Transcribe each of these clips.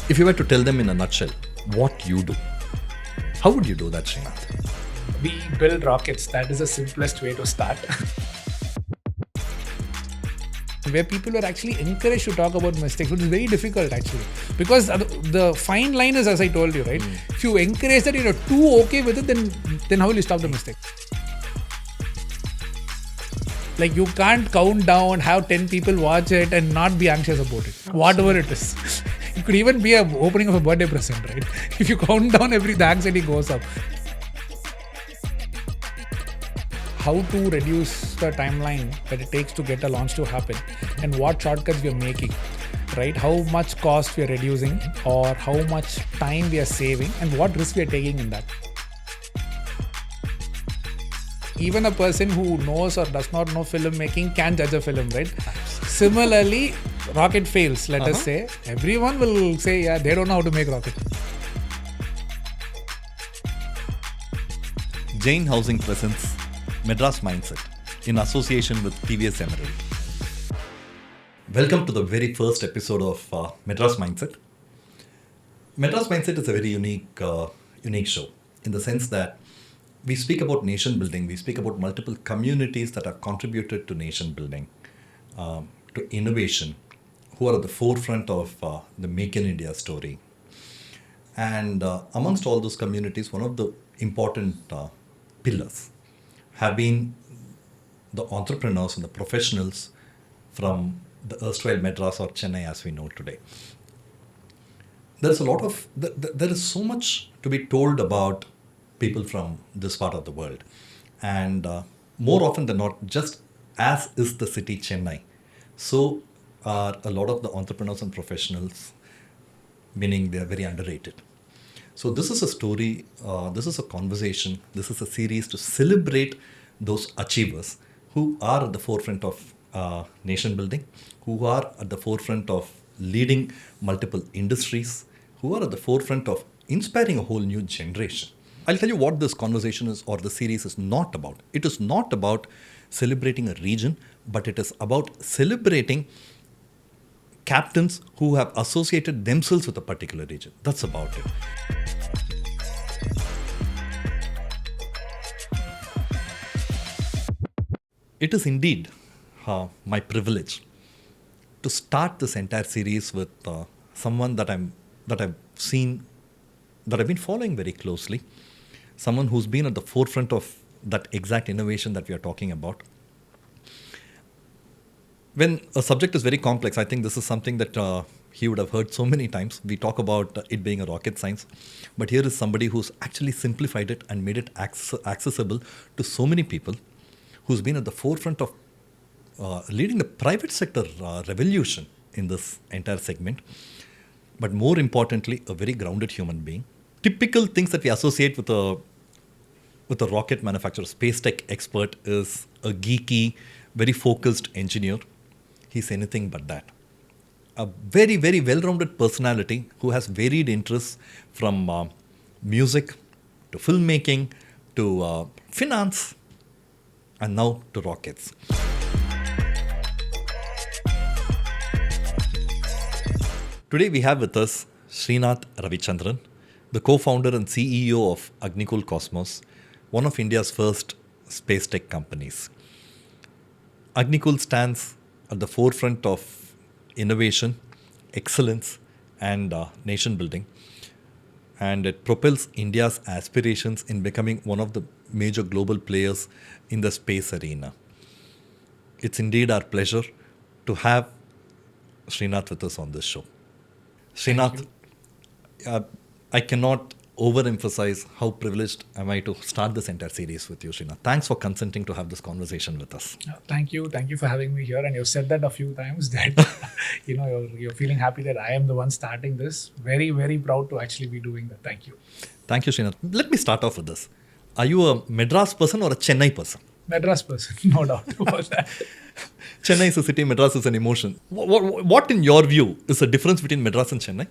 If you were to tell them in a nutshell what you do, how would you do that, Srinath? We build rockets. That is the simplest way to start. Where people are actually encouraged to talk about mistakes, which is very difficult actually. Because the fine line is, as I told you, right? If you encourage that you're too okay with it, then how will you stop the mistake? Like you can't count down, have 10 people watch it and not be anxious about it. Whatever it is. It could even be an opening of a birthday present, right? If you count down the anxiety goes up. How to reduce the timeline that it takes to get a launch to happen and what shortcuts we are making, right? How much cost we are reducing or how much time we are saving and what risk we are taking in that. Even a person who knows or does not know filmmaking can judge a film, right? Similarly, rocket fails, let us say. Everyone will say, yeah, they don't know how to make rocket. Jain Housing presents Madras Mindset in association with TVS Emerald. Welcome to the very first episode of Madras Mindset. Madras Mindset is a very unique show in the sense that we speak about nation building, we speak about multiple communities that have contributed to nation building, to innovation, who are at the forefront of the Make in India story. And amongst all those communities, one of the important pillars have been the entrepreneurs and the professionals from the erstwhile Madras or Chennai as we know today. There is so much to be told about people from this part of the world. And more often than not, just as is the city Chennai, so are a lot of the entrepreneurs and professionals, meaning they are very underrated. So this is a story, this is a conversation, this is a series to celebrate those achievers who are at the forefront of nation building, who are at the forefront of leading multiple industries, who are at the forefront of inspiring a whole new generation. I'll tell you what this conversation is, or the series is not about. It is not about celebrating a region, but it is about celebrating captains who have associated themselves with a particular region. That's about it. It is indeed my privilege to start this entire series with someone that I've been following very closely, someone who's been at the forefront of that exact innovation that we are talking about. When a subject is very complex, I think this is something that he would have heard so many times. We talk about it being a rocket science, but here is somebody who's actually simplified it and made it accessible to so many people, who's been at the forefront of leading the private sector revolution in this entire segment. But more importantly, a very grounded human being. Typical things that we associate with a rocket manufacturer, space tech expert, is a geeky, very focused engineer. He's anything but that. A very, very well-rounded personality who has varied interests from music to filmmaking to finance and now to rockets. Today we have with us Srinath Ravichandran, the co-founder and CEO of Agnikul Cosmos, one of India's first space tech companies. Agnikul stands at the forefront of innovation, excellence, and nation building. And it propels India's aspirations in becoming one of the major global players in the space arena. It's indeed our pleasure to have Srinath with us on this show. Srinath, I cannot overemphasize how privileged am I to start this entire series with you, Srinath. Thanks for consenting to have this conversation with us. Thank you for having me here. And you've said that a few times that you're feeling happy that I am the one starting this. Very, very proud to actually be doing that. Thank you. Thank you, Srinath. Let me start off with this. Are you a Madras person or a Chennai person? Madras person, no doubt about that. Chennai is a city, Madras is an emotion. What in your view is the difference between Madras and Chennai?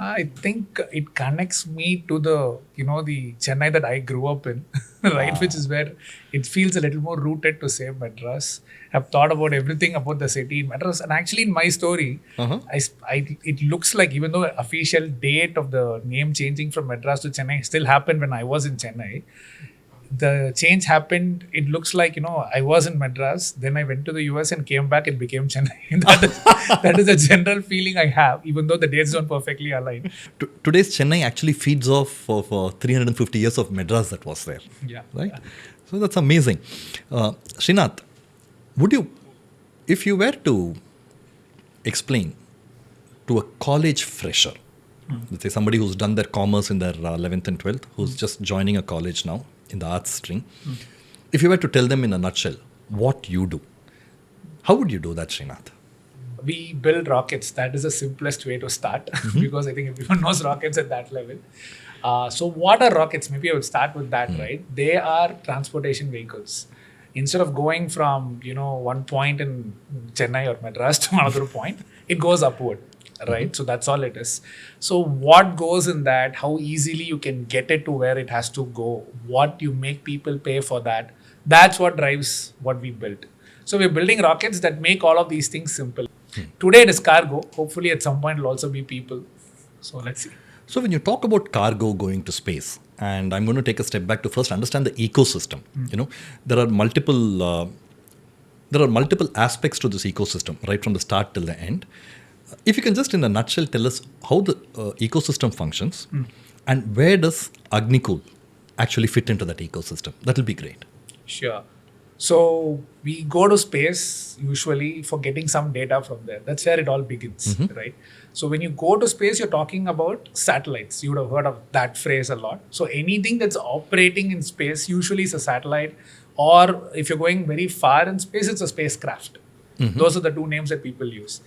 I think it connects me to the Chennai that I grew up in, right? Which is where it feels a little more rooted to say Madras. I've thought about everything about the city in Madras, and actually in my story, Uh-huh. it looks like even though the official date of the name changing from Madras to Chennai still happened when I was in Chennai, the change happened. It looks like I was in Madras, then I went to the US and came back and became Chennai. That is a general feeling I have, even though the dates don't perfectly align. Today's Chennai actually feeds off of 350 years of Madras that was there. Yeah. Right? So that's amazing. Srinath, would you, if you were to explain to a college fresher, let's say somebody who's done their commerce in their 11th and 12th, who's just joining a college now in the arts stream, if you were to tell them in a nutshell what you do, how would you do that, Srinath? We build rockets. That is the simplest way to start because I think everyone knows rockets at that level. So what are rockets? Maybe I would start with that, right? They are transportation vehicles. Instead of going from, one point in Chennai or Madras to another point, it goes upward, right? So that's all it is. So what goes in that, how easily you can get it to where it has to go, what you make people pay for that, that's what drives what we built. So we're building rockets that make all of these things simple. Today it is cargo. Hopefully at some point it'll also be people. So let's see. So when you talk about cargo going to space, and I'm going to take a step back to first understand the ecosystem. There are multiple aspects to this ecosystem, right from the start till the end. If you can just in a nutshell tell us how the ecosystem functions and where does Agnikul actually fit into that ecosystem, that will be great. Sure. So we go to space usually for getting some data from there. That's where it all begins, right? So when you go to space, you're talking about satellites. You would have heard of that phrase a lot. So anything that's operating in space usually is a satellite, or if you're going very far in space, it's a spacecraft. Those are the two names that people use.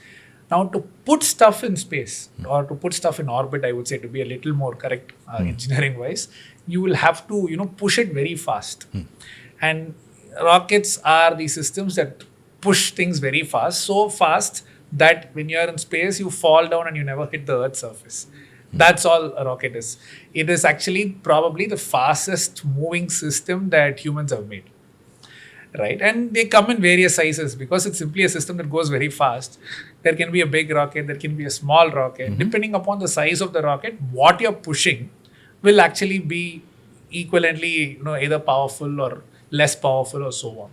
Now, to put stuff in space or to put stuff in orbit, I would say, to be a little more correct engineering-wise, you will have to, push it very fast. And rockets are the systems that push things very fast, so fast that when you're in space, you fall down and you never hit the Earth's surface. That's all a rocket is. It is actually probably the fastest moving system that humans have made. Right? And they come in various sizes because it's simply a system that goes very fast. There can be a big rocket, there can be a small rocket. Depending upon the size of the rocket, what you're pushing will actually be equivalently, either powerful or less powerful or so on.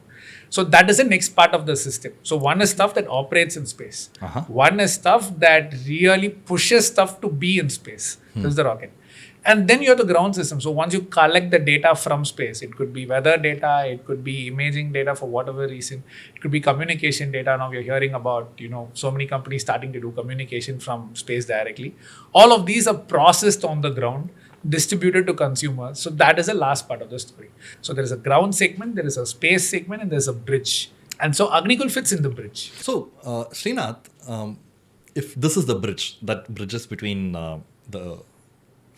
So that is the next part of the system. So one is stuff that operates in space. One is stuff that really pushes stuff to be in space. This is the rocket. And then you have the ground system. So once you collect the data from space, it could be weather data, it could be imaging data for whatever reason, it could be communication data. Now we're hearing about, so many companies starting to do communication from space directly. All of these are processed on the ground, distributed to consumers. So that is the last part of the story. So there is a ground segment, there is a space segment, and there's a bridge. And so Agnikul fits in the bridge. So, Srinath, if this is the bridge that bridges between the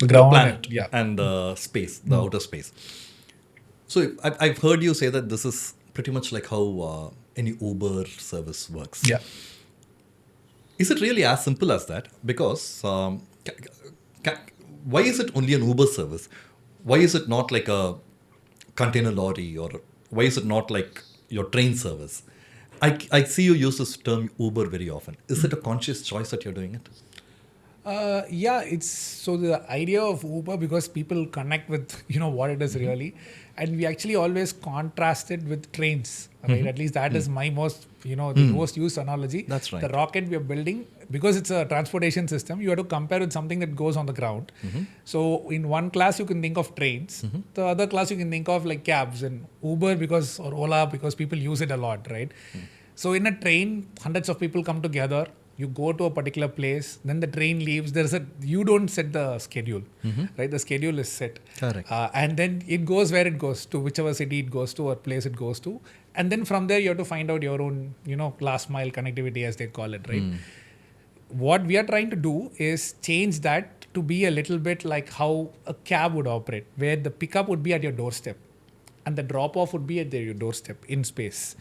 ground planet and, and the space, the outer space. So I've heard you say that this is pretty much like how any Uber service works. Yeah. Is it really as simple as that? Because why is it only an Uber service? Why is it not like a container lorry, or why is it not like your train service? I see you use this term Uber very often. Is it a conscious choice that you're doing it? It's so the idea of Uber, because people connect with what it is really, and we actually always contrast it with trains, right? At least that is my most the most used analogy. That's right. The rocket we are building, because it's a transportation system, you have to compare with something that goes on the ground. So in one class you can think of trains, the other class you can think of like cabs, and Uber or Ola because people use it a lot, right? So in a train, hundreds of people come together. You go to a particular place, then the train leaves. You don't set the schedule, right? The schedule is set. Correct. And then it goes where it goes to, whichever city it goes to or place it goes to. And then from there, you have to find out your own, last mile connectivity, as they call it, right? What we are trying to do is change that to be a little bit like how a cab would operate, where the pickup would be at your doorstep. and the drop off would be at your doorstep in space.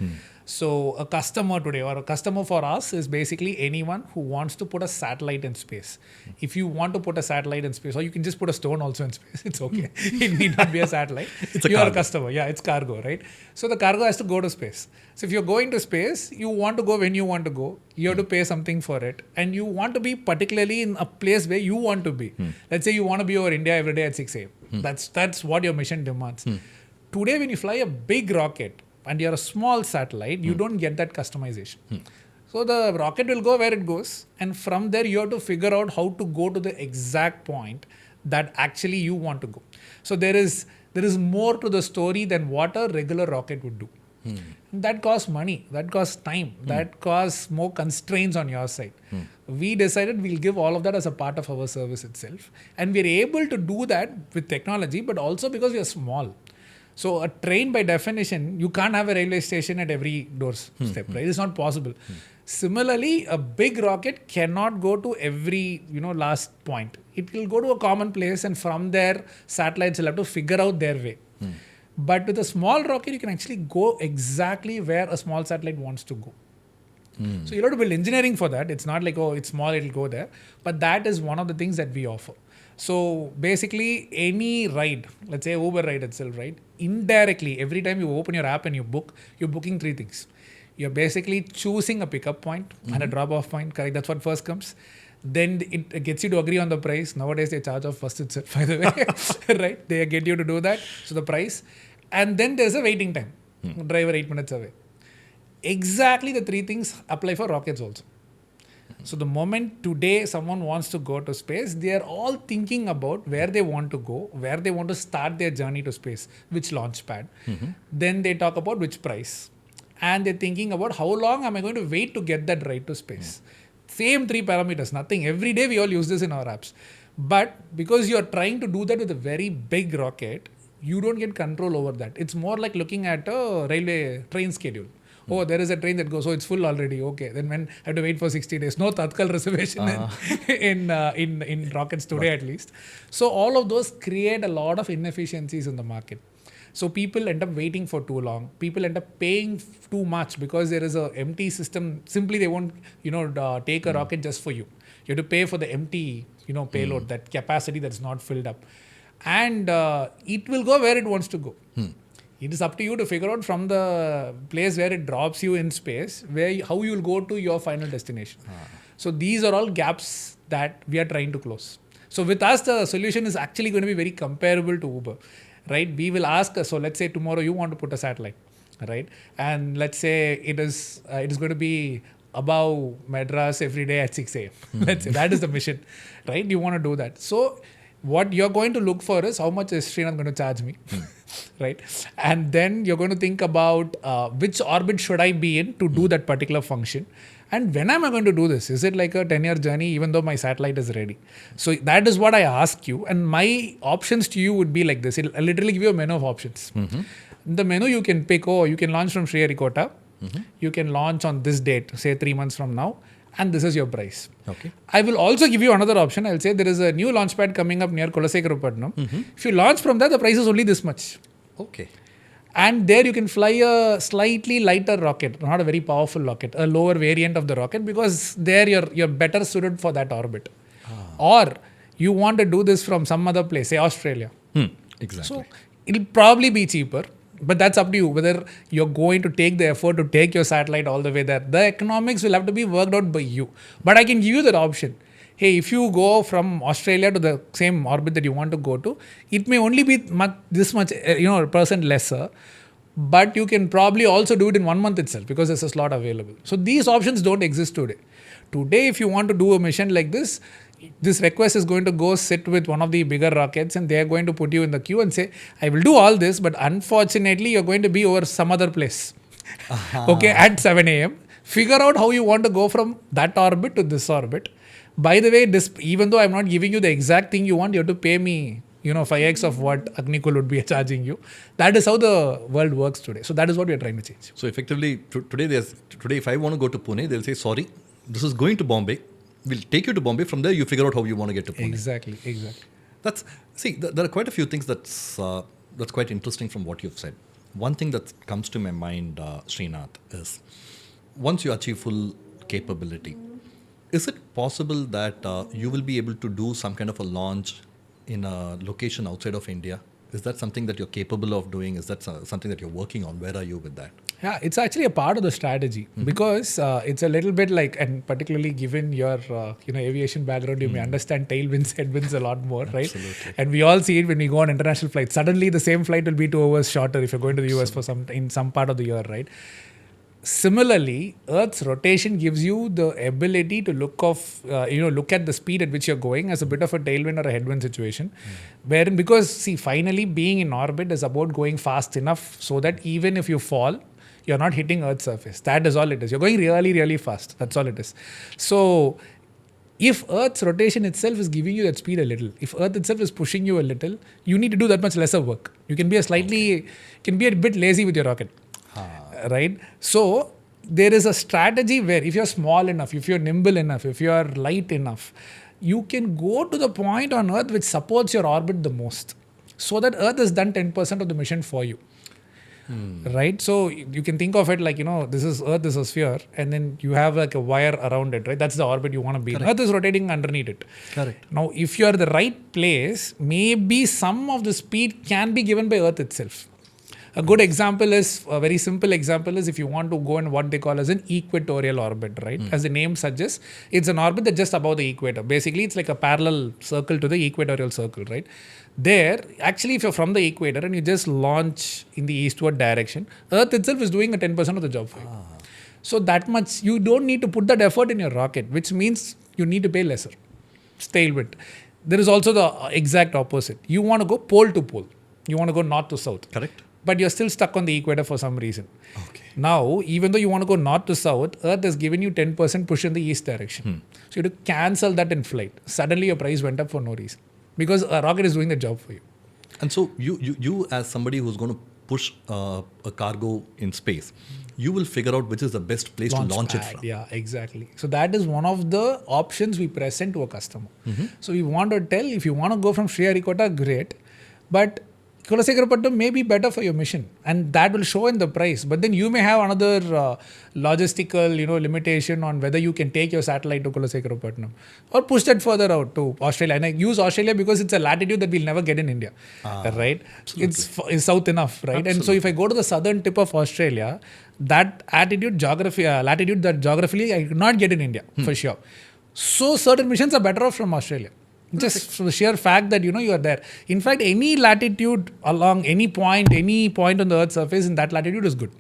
So a customer today, or a customer for us, is basically anyone who wants to put a satellite in space. If you want to put a satellite in space, or you can just put a stone also in space, it's okay. It need not be a satellite. You are a customer. Yeah, it's cargo, right? So the cargo has to go to space. So if you're going to space, you want to go when you want to go. You have to pay something for it, and you want to be particularly in a place where you want to be. Let's say you want to be over India every day at 6 a.m. That's what your mission demands. Today, when you fly a big rocket and you're a small satellite, you don't get that customization. So the rocket will go where it goes, and from there you have to figure out how to go to the exact point that actually you want to go. So there is more to the story than what a regular rocket would do. That costs money, that costs time, that costs more constraints on your side. We decided we'll give all of that as a part of our service itself, and we're able to do that with technology, but also because we are small. So a train, by definition, you can't have a railway station at every doorstep, right? It's not possible. Similarly, a big rocket cannot go to every, last point. It will go to a common place, and from there, satellites will have to figure out their way. But with a small rocket, you can actually go exactly where a small satellite wants to go. So you have to build engineering for that. It's not like, oh, it's small, it'll go there. But that is one of the things that we offer. So basically, any ride, let's say Uber ride itself, right? Indirectly, every time you open your app and you book, you're booking three things. You're basically choosing a pickup point and a drop-off point, correct? That's what first comes. Then it gets you to agree on the price. Nowadays, they charge off first itself, by the way, right? They get you to do that. So the price. And then there's a waiting time. Driver 8 minutes away. Exactly the three things apply for rockets also. So the moment today someone wants to go to space, they are all thinking about where they want to go, where they want to start their journey to space, which launch pad. Then they talk about which price. And they're thinking about how long am I going to wait to get that ride to space. Same three parameters, nothing. Every day we all use this in our apps. But because you're trying to do that with a very big rocket, you don't get control over that. It's more like looking at a railway train schedule. Oh, there is a train that goes, so it's full already. Okay, then when I have to wait for 60 days. No Tatkal reservation in rockets today at least. So all of those create a lot of inefficiencies in the market. So people end up waiting for too long. People end up paying too much because there is a empty system. Simply they won't, take a rocket just for you. You have to pay for the empty, payload, that capacity that's not filled up. And it will go where it wants to go. It is up to you to figure out from the place where it drops you in space, how you will go to your final destination. So these are all gaps that we are trying to close. So with us, the solution is actually going to be very comparable to Uber, right? We will ask, so let's say tomorrow you want to put a satellite, right? And let's say it is going to be above Madras every day at 6 a.m. Let's say that is the mission, right? You want to do that. So what you're going to look for is how much is Srinath going to charge me, right? And then you're going to think about which orbit should I be in to do that particular function. And when am I going to do this? Is it like a 10-year journey even though my satellite is ready? So that is what I ask you. And my options to you would be like this. I'll literally give you a menu of options. The menu you can pick, you can launch from Sriharikota. You can launch on this date, say 3 months from now. And this is your price. Okay. I will also give you another option. I'll say there is a new launch pad coming up near Kulasekarapatnam. If you launch from there, the price is only this much. Okay. And there you can fly a slightly lighter rocket, not a very powerful rocket, a lower variant of the rocket, because there you're better suited for that orbit. Or you want to do this from some other place, say Australia. Exactly. So it'll probably be cheaper. But that's up to you, whether you're going to take the effort to take your satellite all the way there. The economics will have to be worked out by you. But I can give you that option. Hey, if you go from Australia to the same orbit that you want to go to, it may only be this much, percent lesser. But you can probably also do it in 1 month itself because there's a slot available. So these options don't exist today. Today, if you want to do a mission like this request is going to go sit with one of the bigger rockets, and they are going to put you in the queue and say, I will do all this, but unfortunately, you're going to be over some other place. Okay, at 7 a.m. Figure out how you want to go from that orbit to this orbit. By the way, even though I'm not giving you the exact thing you want, you have to pay me 5x of what Agnikul would be charging you. That is how the world works today. So that is what we are trying to change. So effectively, today if I want to go to Pune, they'll say, sorry, this is going to Bombay. We'll take you to Bombay. From there, you figure out how you want to get to Pune. Exactly. There are quite a few things that's quite interesting from what you've said. one thing that comes to my mind, Srinath, is once you achieve full capability, is it possible that you will be able to do some kind of a launch in a location outside of India? Is that something that you're capable of doing? Is that something that you're working on? Where are you with that? Yeah, it's actually a part of the strategy because it's a little bit like, and particularly given your aviation background, you may understand tailwinds, headwinds a lot more, right? Absolutely. And we all see it when we go on international flights. Suddenly, the same flight will be 2 hours shorter if you're going to the US for some part of the year, right? Similarly, Earth's rotation gives you the ability to look at the speed at which you're going as a bit of a tailwind or a headwind situation. Wherein, because see, finally being in orbit is about going fast enough so that even if you fall, you're not hitting Earth's surface. That is all it is. You're going really, really fast. That's all it is. So, if Earth's rotation itself is giving you that speed a little, if Earth itself is pushing you a little, you need to do that much lesser work. You can be a bit lazy with your rocket. Right? So there is a strategy where if you're small enough, if you're nimble enough, if you're light enough, you can go to the point on Earth which supports your orbit the most, so that Earth has done 10% of the mission for you. Right? So you can think of it like, this is Earth, this is a sphere, and then you have like a wire around it, right? That's the orbit you want to be in. Earth is rotating underneath it. Correct. Now, if you are the right place, maybe some of the speed can be given by Earth itself. A good example is, a very simple example is if you want to go in what they call as an equatorial orbit, right? As the name suggests, it's an orbit that's just above the equator. Basically, it's like a parallel circle to the equatorial circle, right? There, actually, if you're from the equator and you just launch in the eastward direction, Earth itself is doing a 10% of the job for you. So that much, you don't need to put that effort in your rocket, which means you need to pay lesser. Tailwind. There is also the exact opposite. You want to go pole to pole. You want to go north to south. Correct. But you're still stuck on the equator for some reason. Okay. Now, even though you want to go north to south, Earth has given you 10% push in the east direction. So you have to cancel that in flight. Suddenly your price went up for no reason. Because a rocket is doing the job for you. And so you as somebody who's going to push a cargo in space, you will figure out which is the best place to launch it from. Yeah, exactly. So that is one of the options we present to a customer. So we want to tell, if you want to go from Sriharikota, great. But Kulasekarapatam may be better for your mission, and that will show in the price. But then you may have another logistical, limitation on whether you can take your satellite to Kulasekarapatam or push that further out to Australia. And I use Australia because it's a latitude that we'll never get in India, right? Absolutely. It's south enough, right? Absolutely. And so if I go to the southern tip of Australia, that latitude that geographically I could not get in India for sure. So certain missions are better off from Australia. Just for the sheer fact that you are there. In fact, any latitude along any point on the Earth's surface in that latitude is good.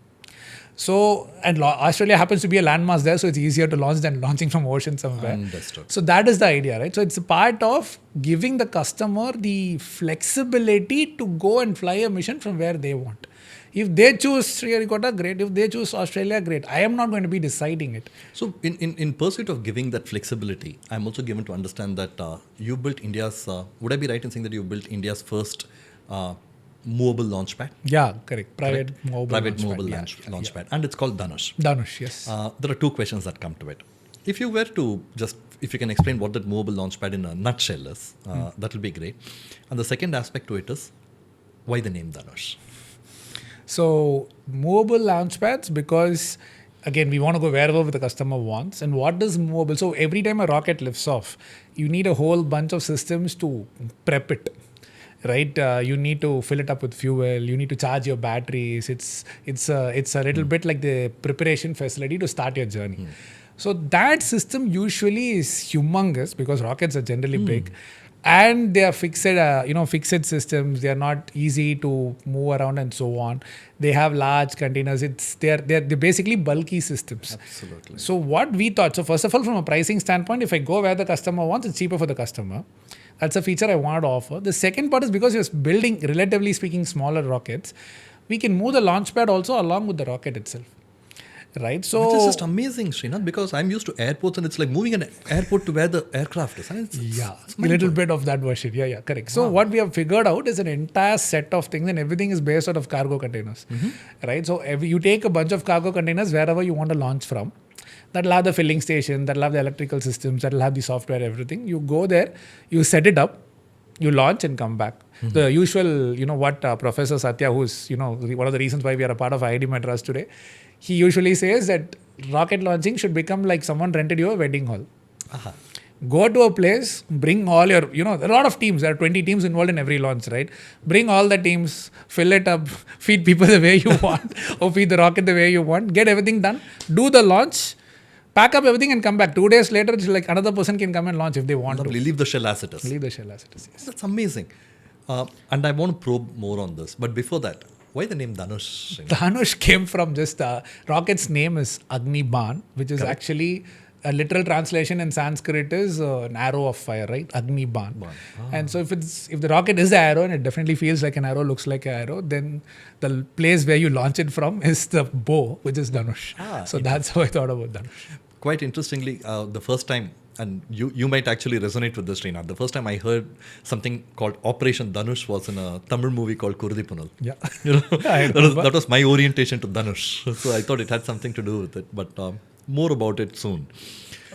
So, and Australia happens to be a landmass there, so it's easier to launch than launching from ocean somewhere. Understood. So that is the idea, right? So it's a part of giving the customer the flexibility to go and fly a mission from where they want. If they choose Sriharikota, great. If they choose Australia, great. I am not going to be deciding it. So in pursuit of giving that flexibility, I'm also given to understand that you built India's, would I be right in saying that you built India's first movable launch pad? Yeah, correct. Private mobile launch pad. And it's called Dhanush. Dhanush, yes. There are two questions that come to it. If you can explain what that movable launch pad in a nutshell is, that will be great. And the second aspect to it is, why the name Dhanush? So, movable launch pads, because again, we want to go wherever the customer wants. And what is movable? So, every time a rocket lifts off, you need a whole bunch of systems to prep it, right? You need to fill it up with fuel. You need to charge your batteries. It's a little bit like the preparation facility to start your journey. So, that system usually is humongous because rockets are generally big. And they are fixed systems. They are not easy to move around and so on. They have large containers. They're basically bulky systems. Absolutely. So what we thought, so first of all, from a pricing standpoint, if I go where the customer wants, it's cheaper for the customer. That's a feature I wanted to offer. The second part is because you're building, relatively speaking, smaller rockets, we can move the launch pad also along with the rocket itself. Right, so which is just amazing, Srinath, because I'm used to airports and it's like moving an airport to where the aircraft is. It's a little bit of that version. Yeah, correct. So what we have figured out is an entire set of things, and everything is based out of cargo containers. Right, so you take a bunch of cargo containers wherever you want to launch from. That'll have the filling station, that'll have the electrical systems, that'll have the software, everything. You go there, you set it up, you launch and come back. The usual, what Professor Satya, who's, one of the reasons why we are a part of IIT Madras today, he usually says that rocket launching should become like someone rented you a wedding hall. Go to a place, bring all your, there are a lot of teams. There are 20 teams involved in every launch, right? Bring all the teams, fill it up, feed people the way you want, or feed the rocket the way you want, get everything done, do the launch, pack up everything and come back. 2 days later, it's like another person can come and launch if they want to. Leave the shell as it is. Leave the shell as it is, yes. That's amazing. And I want to probe more on this. But before that, why the name Dhanush? Dhanush came from just, rocket's name is Agniban, which is actually... a literal translation in Sanskrit is an arrow of fire, right? Agniban. And so if the rocket is the arrow and it definitely feels like an arrow, looks like an arrow, then the place where you launch it from is the bow, which is Dhanush. So that's how I thought about Dhanush. Quite interestingly, the first time, and you might actually resonate with this, Srinath, the first time I heard something called Operation Dhanush was in a Tamil movie called Kurudipunal. Yeah. That was my orientation to Dhanush. So I thought it had something to do with it. But more about it soon.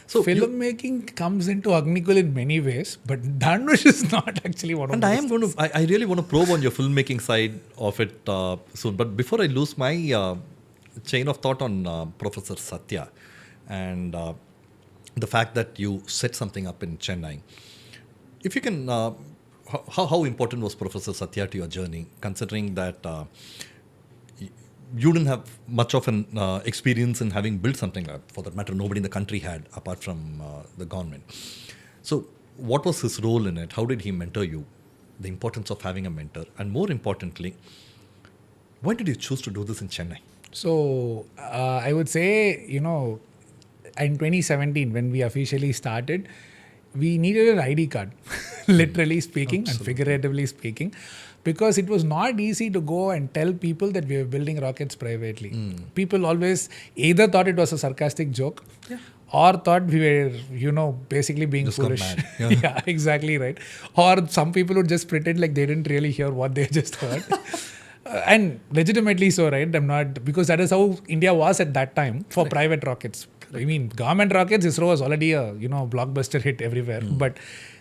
So filmmaking comes into Agnikul in many ways, but Dhanush is not actually one of them. And I really want to probe on your filmmaking side of it soon. But before I lose my chain of thought on Professor Satya and the fact that you set something up in Chennai, if you can, how important was Professor Satya to your journey, considering that you didn't have much of an experience in having built something like, for that matter, nobody in the country had apart from the government. So what was his role in it? How did he mentor you? The importance of having a mentor. And more importantly, why did you choose to do this in Chennai? So I would say, in 2017, when we officially started, we needed an ID card, literally speaking and figuratively speaking. Because it was not easy to go and tell people that we were building rockets privately. People always either thought it was a sarcastic joke or thought we were, basically being just foolish. Yeah, exactly right. Or some people would just pretend like they didn't really hear what they just heard. And legitimately so, right? Because that is how India was at that time for private rockets. I mean, government rockets, ISRO was already a, blockbuster hit everywhere. But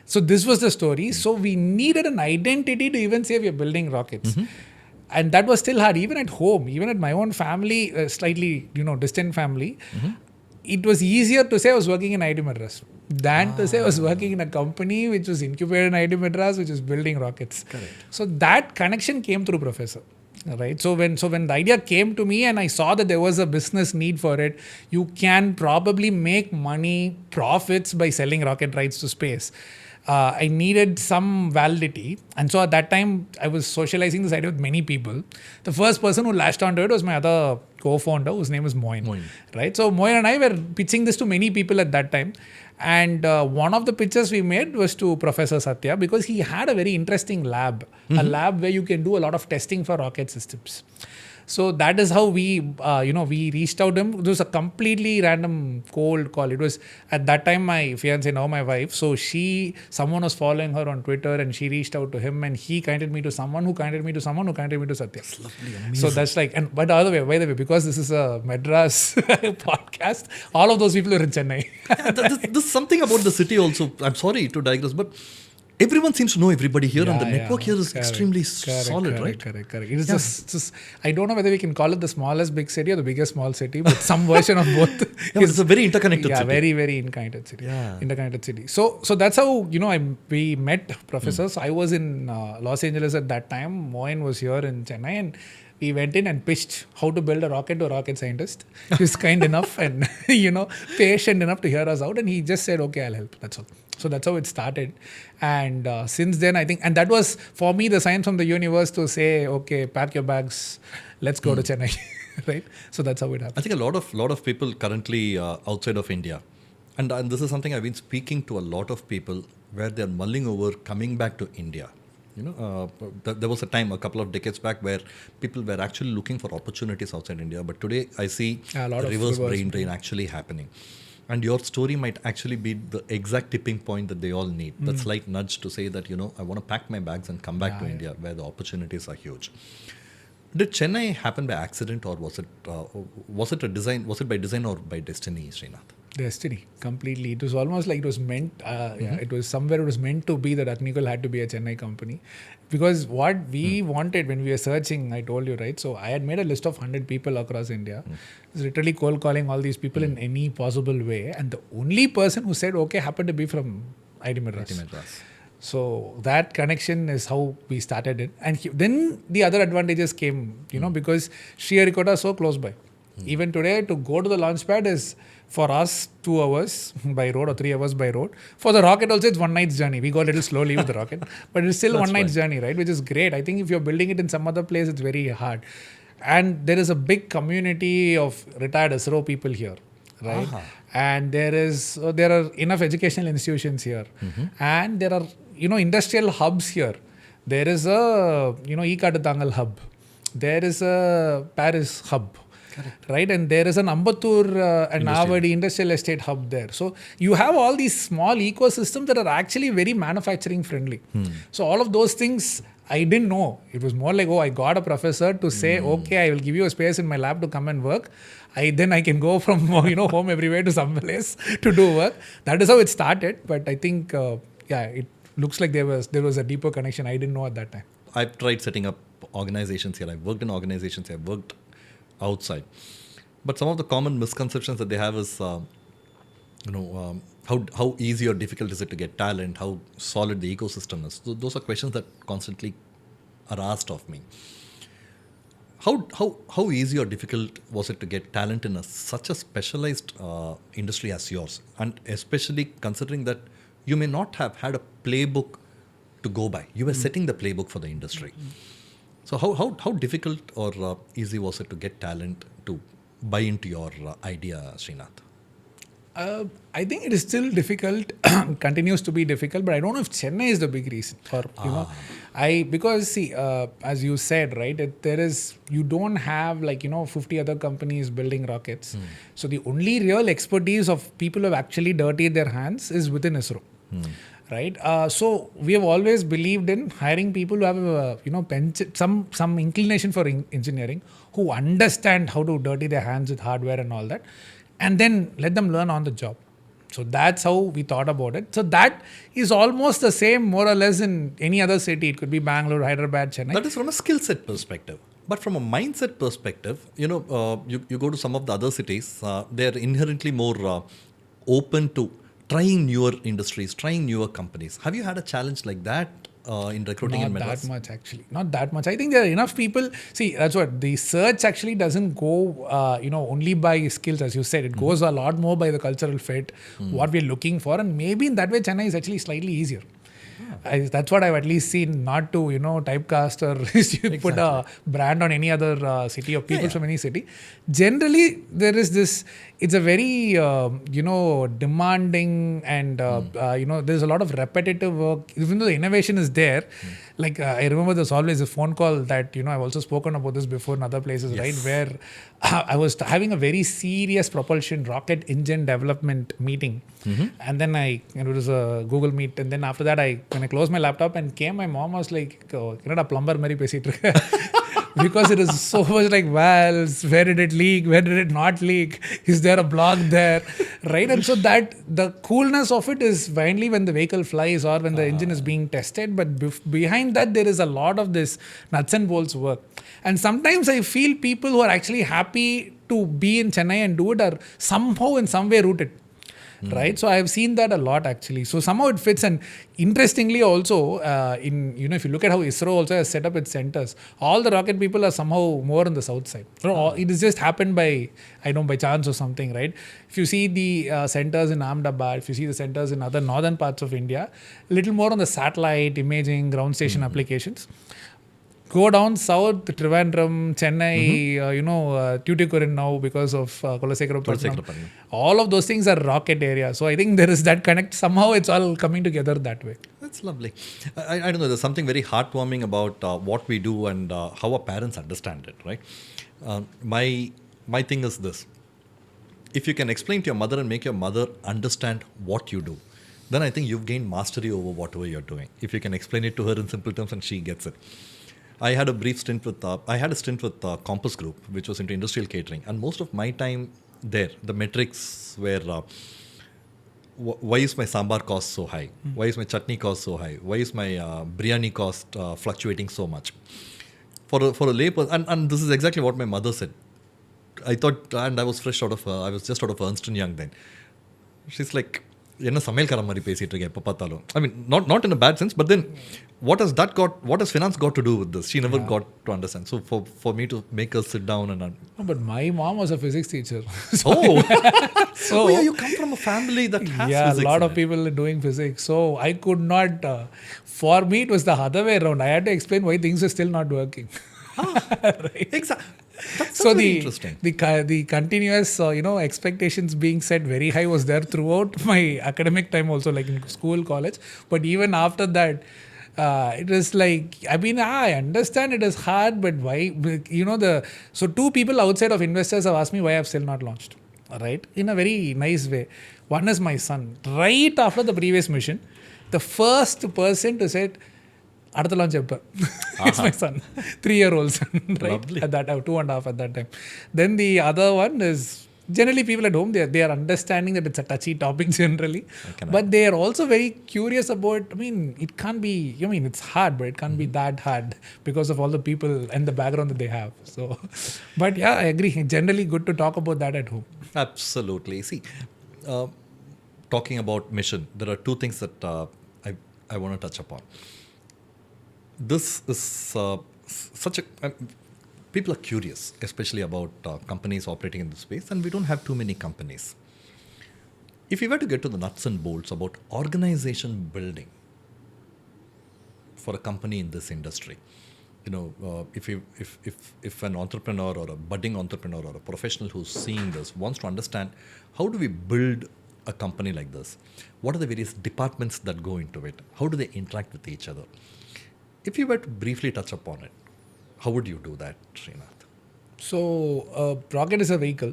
so this was the story. So we needed an identity to even say we are building rockets. And that was still hard. Even at home, even at my own family, slightly, distant family, it was easier to say I was working in IIT Madras than to say I was working in a company which was incubated in IIT Madras, which is building rockets. Correct. So that connection came through Professor. Right. So when the idea came to me and I saw that there was a business need for it, you can probably make money, profits by selling rocket rights to space. I needed some validity. And so at that time, I was socializing this idea with many people. The first person who latched onto it was my other co-founder, whose name is Moin. Right? So Moin and I were pitching this to many people at that time. And one of the pitches we made was to Professor Satya because he had a very interesting lab, a lab where you can do a lot of testing for rocket systems. So that is how we reached out to him. It was a completely random cold call. It was at that time my fiancée, now my wife. So someone was following her on Twitter and she reached out to him and he connected me to someone who connected me to someone who connected me to Satya. That's lovely, amazing. So that's but by the way, because this is a Madras podcast, all of those people are in Chennai. There's something about the city also. I'm sorry to digress, but everyone seems to know everybody here, and the network here is extremely solid, right? Correct. It is just, I don't know whether we can call it the smallest big city or the biggest small city, but some version of both. It's a very interconnected city. Very, very interconnected city. Interconnected city. So that's how, we met professors. I was in Los Angeles at that time. Moin was here in Chennai, and we went in and pitched how to build a rocket to a rocket scientist. He was kind enough and, patient enough to hear us out. And he just said, okay, I'll help. That's all. So that's how it started. And since then, I think, and that was for me the sign from the universe to say, okay, pack your bags, let's go to Chennai. Right? So that's how it happened. I think a lot of people currently outside of India, and this is something I've been speaking to a lot of people where they're mulling over coming back to India. There was a time a couple of decades back where people were actually looking for opportunities outside India. But today I see a reverse brain drain actually happening. And your story might actually be the exact tipping point that they all need. That slight nudge to say that, I want to pack my bags and come back to India where the opportunities are huge. Did Chennai happen by accident or was it by design or by destiny, Srinath? Destiny, completely. It was almost like it was meant. It was somewhere. It was meant to be that Agnikul had to be a Chennai company, because what we wanted when we were searching, I told you, right? So I had made a list of 100 people across India. It's literally cold calling all these people in any possible way, and the only person who said okay happened to be from IT Madras. So that connection is how we started it, and then the other advantages came, because Sriharikota is so close by. Even today, to go to the launch pad is for us 2 hours by road or 3 hours by road. For the rocket also, it's one night's journey. We go a little slowly with the rocket, but it's still one night's journey, right? Which is great. I think if you're building it in some other place, it's very hard. And there is a big community of retired ISRO people here, right? And there are enough educational institutions here, and there are industrial hubs here. There is a E-Kadatangal hub. There is a Paris hub. Correct. Right, and there is an Ambattur and Navadi industrial estate hub there. So you have all these small ecosystems that are actually very manufacturing friendly. So all of those things I didn't know. It was more like, I got a professor to say, okay, I will give you a space in my lab to come and work. Then I can go from home everywhere to some place to do work. That is how it started. But I think it looks like there was a deeper connection I didn't know at that time. I've tried setting up organizations here. I've worked in organizations. I've worked outside, but some of the common misconceptions that they have is how easy or difficult is it to get talent, how solid the ecosystem is. So those are questions that constantly are asked of me. How easy or difficult was it to get talent in such a specialized industry as yours, and especially considering that you may not have had a playbook to go by. You were setting the playbook for the industry. So how difficult or easy was it to get talent to buy into your idea, Srinath? I think it is still difficult, continues to be difficult, but I don't know if Chennai is the big reason. Because see, as you said, right, you don't have 50 other companies building rockets. So the only real expertise of people who have actually dirtied their hands is within ISRO. Right, so we have always believed in hiring people who have some inclination for engineering, who understand how to dirty their hands with hardware and all that, and then let them learn on the job. So that's how we thought about it. So that is almost the same, more or less, in any other city. It could be Bangalore, Hyderabad, Chennai. That is from a skill set perspective. But from a mindset perspective, you go to some of the other cities, they're inherently more open to trying newer industries, trying newer companies. Have you had a challenge like that in recruiting in Madras? Not that much, actually. Not that much. I think there are enough people. See, that's what the search actually doesn't go, only by skills, as you said. It goes a lot more by the cultural fit, what we're looking for, and maybe in that way, Chennai is actually slightly easier. That's what I've at least seen, not to typecast or put a brand on any other city or people from any city. Generally, there is this. It's a very demanding and there's a lot of repetitive work. Even though the innovation is there, I remember there's always a phone call that I've also spoken about this before in other places, right? Where I was having a very serious propulsion rocket engine development meeting, and then it was a Google Meet, and then after that when I closed my laptop and came, my mom was like, plumber mari pesittu irukka." Because it is so much like valves, where did it leak, where did it not leak, is there a block there, right? And so that the coolness of it is finally when the vehicle flies or when the engine is being tested, but behind that there is a lot of this nuts and bolts work. And sometimes I feel people who are actually happy to be in Chennai and do it are somehow in some way rooted. Right, so I've seen that a lot actually. So somehow it fits, and interestingly also, if you look at how ISRO also has set up its centers, all the rocket people are somehow more on the south side. It has just happened by chance or something, right? If you see the centers in Ahmedabad, if you see the centers in other northern parts of India, a little more on the satellite imaging, ground station applications. Go down south, Trivandrum, Chennai, Tuticorin now because of Kolasekara. All of those things are rocket areas. So I think there is that connect. Somehow it's all coming together that way. That's lovely. I don't know, there's something very heartwarming about what we do and how our parents understand it, right? My thing is this. If you can explain to your mother and make your mother understand what you do, then I think you've gained mastery over whatever you're doing. If you can explain it to her in simple terms and she gets it. I had a brief stint with Compass Group, which was into industrial catering, and most of my time there. The metrics where why is my sambar cost so high? Why is my chutney cost so high? Why is my biryani cost fluctuating so much? For a lay person, and this is exactly what my mother said. I thought, and I was just out of Ernst & Young then. She's like, என்ன சமையல்கார மாதிரி பேசிட்டு இருக்கேன் எப்போ பார்த்தாலும். I mean, not in a bad sense, but then what has finance got to do with this? She never got to understand. So for me to make her sit down and No, but my mom was a physics teacher. So yeah, you come from a family that has physics. A lot of people are doing physics. So I could not. For me, it was the other way around. I had to explain why things are still not working. Right. Exactly. That's So very interesting. the continuous expectations being set very high was there throughout my academic time also, like in school, college. But even after that, it was like, I mean, I understand it is hard, but why? So two people outside of investors have asked me why I have still not launched. Right, in a very nice way. One is my son. Right after the previous mission, the first person to say, அடுத்த launch எப்போ? It's my son, 3-year-old son, right? Lovely. At that time, 2.5 at that time. Then the other one is, generally people at home, they are understanding that it's a touchy topic generally, but they are also very curious about, I mean, it can't be, it's hard, but it can't be that hard because of all the people and the background that they have. So, but yeah, I agree. Generally good to talk about that at home. Absolutely. See, talking about mission, there are two things that I want to touch upon. This is such a people are curious, especially about companies operating in this space, and we don't have too many companies. If you were to get to the nuts and bolts about organization building for a company in this industry, if an entrepreneur or a budding entrepreneur or a professional who's seeing this wants to understand how do we build a company like this, what are the various departments that go into it, how do they interact with each other? If you were to briefly touch upon it, how would you do that, Srinath? So, rocket is a vehicle.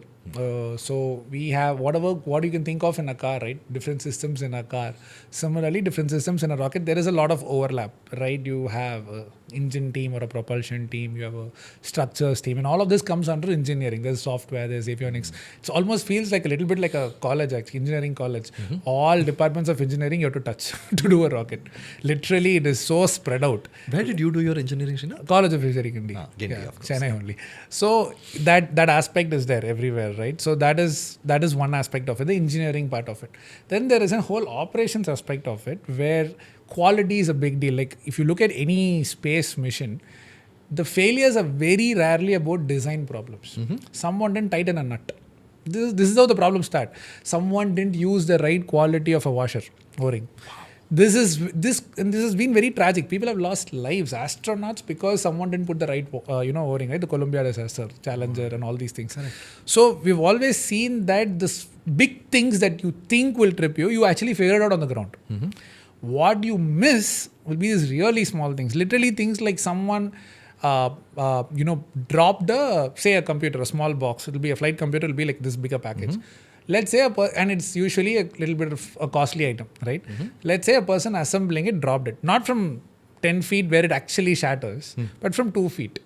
So, we have what you can think of in a car, right? Different systems in a car. Similarly, different systems in a rocket, there is a lot of overlap, right? You have an engine team or a propulsion team, you have a structures team, and all of this comes under engineering. There's software, there's avionics. It almost feels like a little bit like a college, actually, engineering college. All departments of engineering you have to touch to do a rocket. Literally, it is so spread out. Where did you do your engineering, Srinath? College of Engineering, India. Of course. Chennai only. So that aspect is there everywhere, right? So that is one aspect of it, the engineering part of it. Then there is a whole operations aspect of it where quality is a big deal. Like if you look at any space mission, the failures are very rarely about design problems. Someone didn't tighten a nut. This is how the problems start. Someone didn't use the right quality of a washer o-ring. This has been very tragic. People have lost lives, astronauts, because someone didn't put the right o-ring, right? The Columbia disaster, Challenger, and all these things. Correct. So we've always seen that this big things that you think will trip you actually figure it out on the ground. What you miss will be these really small things. Literally things like someone dropped say a computer, a small box. It'll be a flight computer. It'll be like this bigger package. Let's say and it's usually a little bit of a costly item, right? Let's say a person assembling it dropped it, not from 10 feet where it actually shatters, but from 2 feet.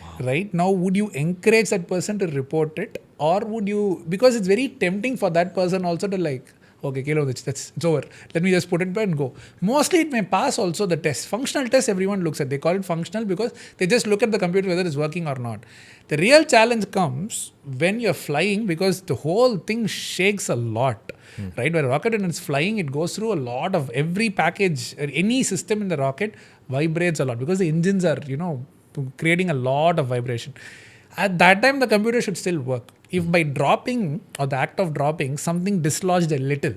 Wow. Right? Now, would you encourage that person to report it, or would you, because it's very tempting for that person also to like, okay, it's over. Let me just put it back and go. Mostly it may pass also the test. Functional test everyone looks at. They call it functional because they just look at the computer whether it's working or not. The real challenge comes when you're flying, because the whole thing shakes a lot. Right? When a rocket and it's flying, it goes through a lot of every package, any system in the rocket vibrates a lot because the engines are, creating a lot of vibration. At that time, the computer should still work. If by dropping or the act of dropping, something dislodged a little,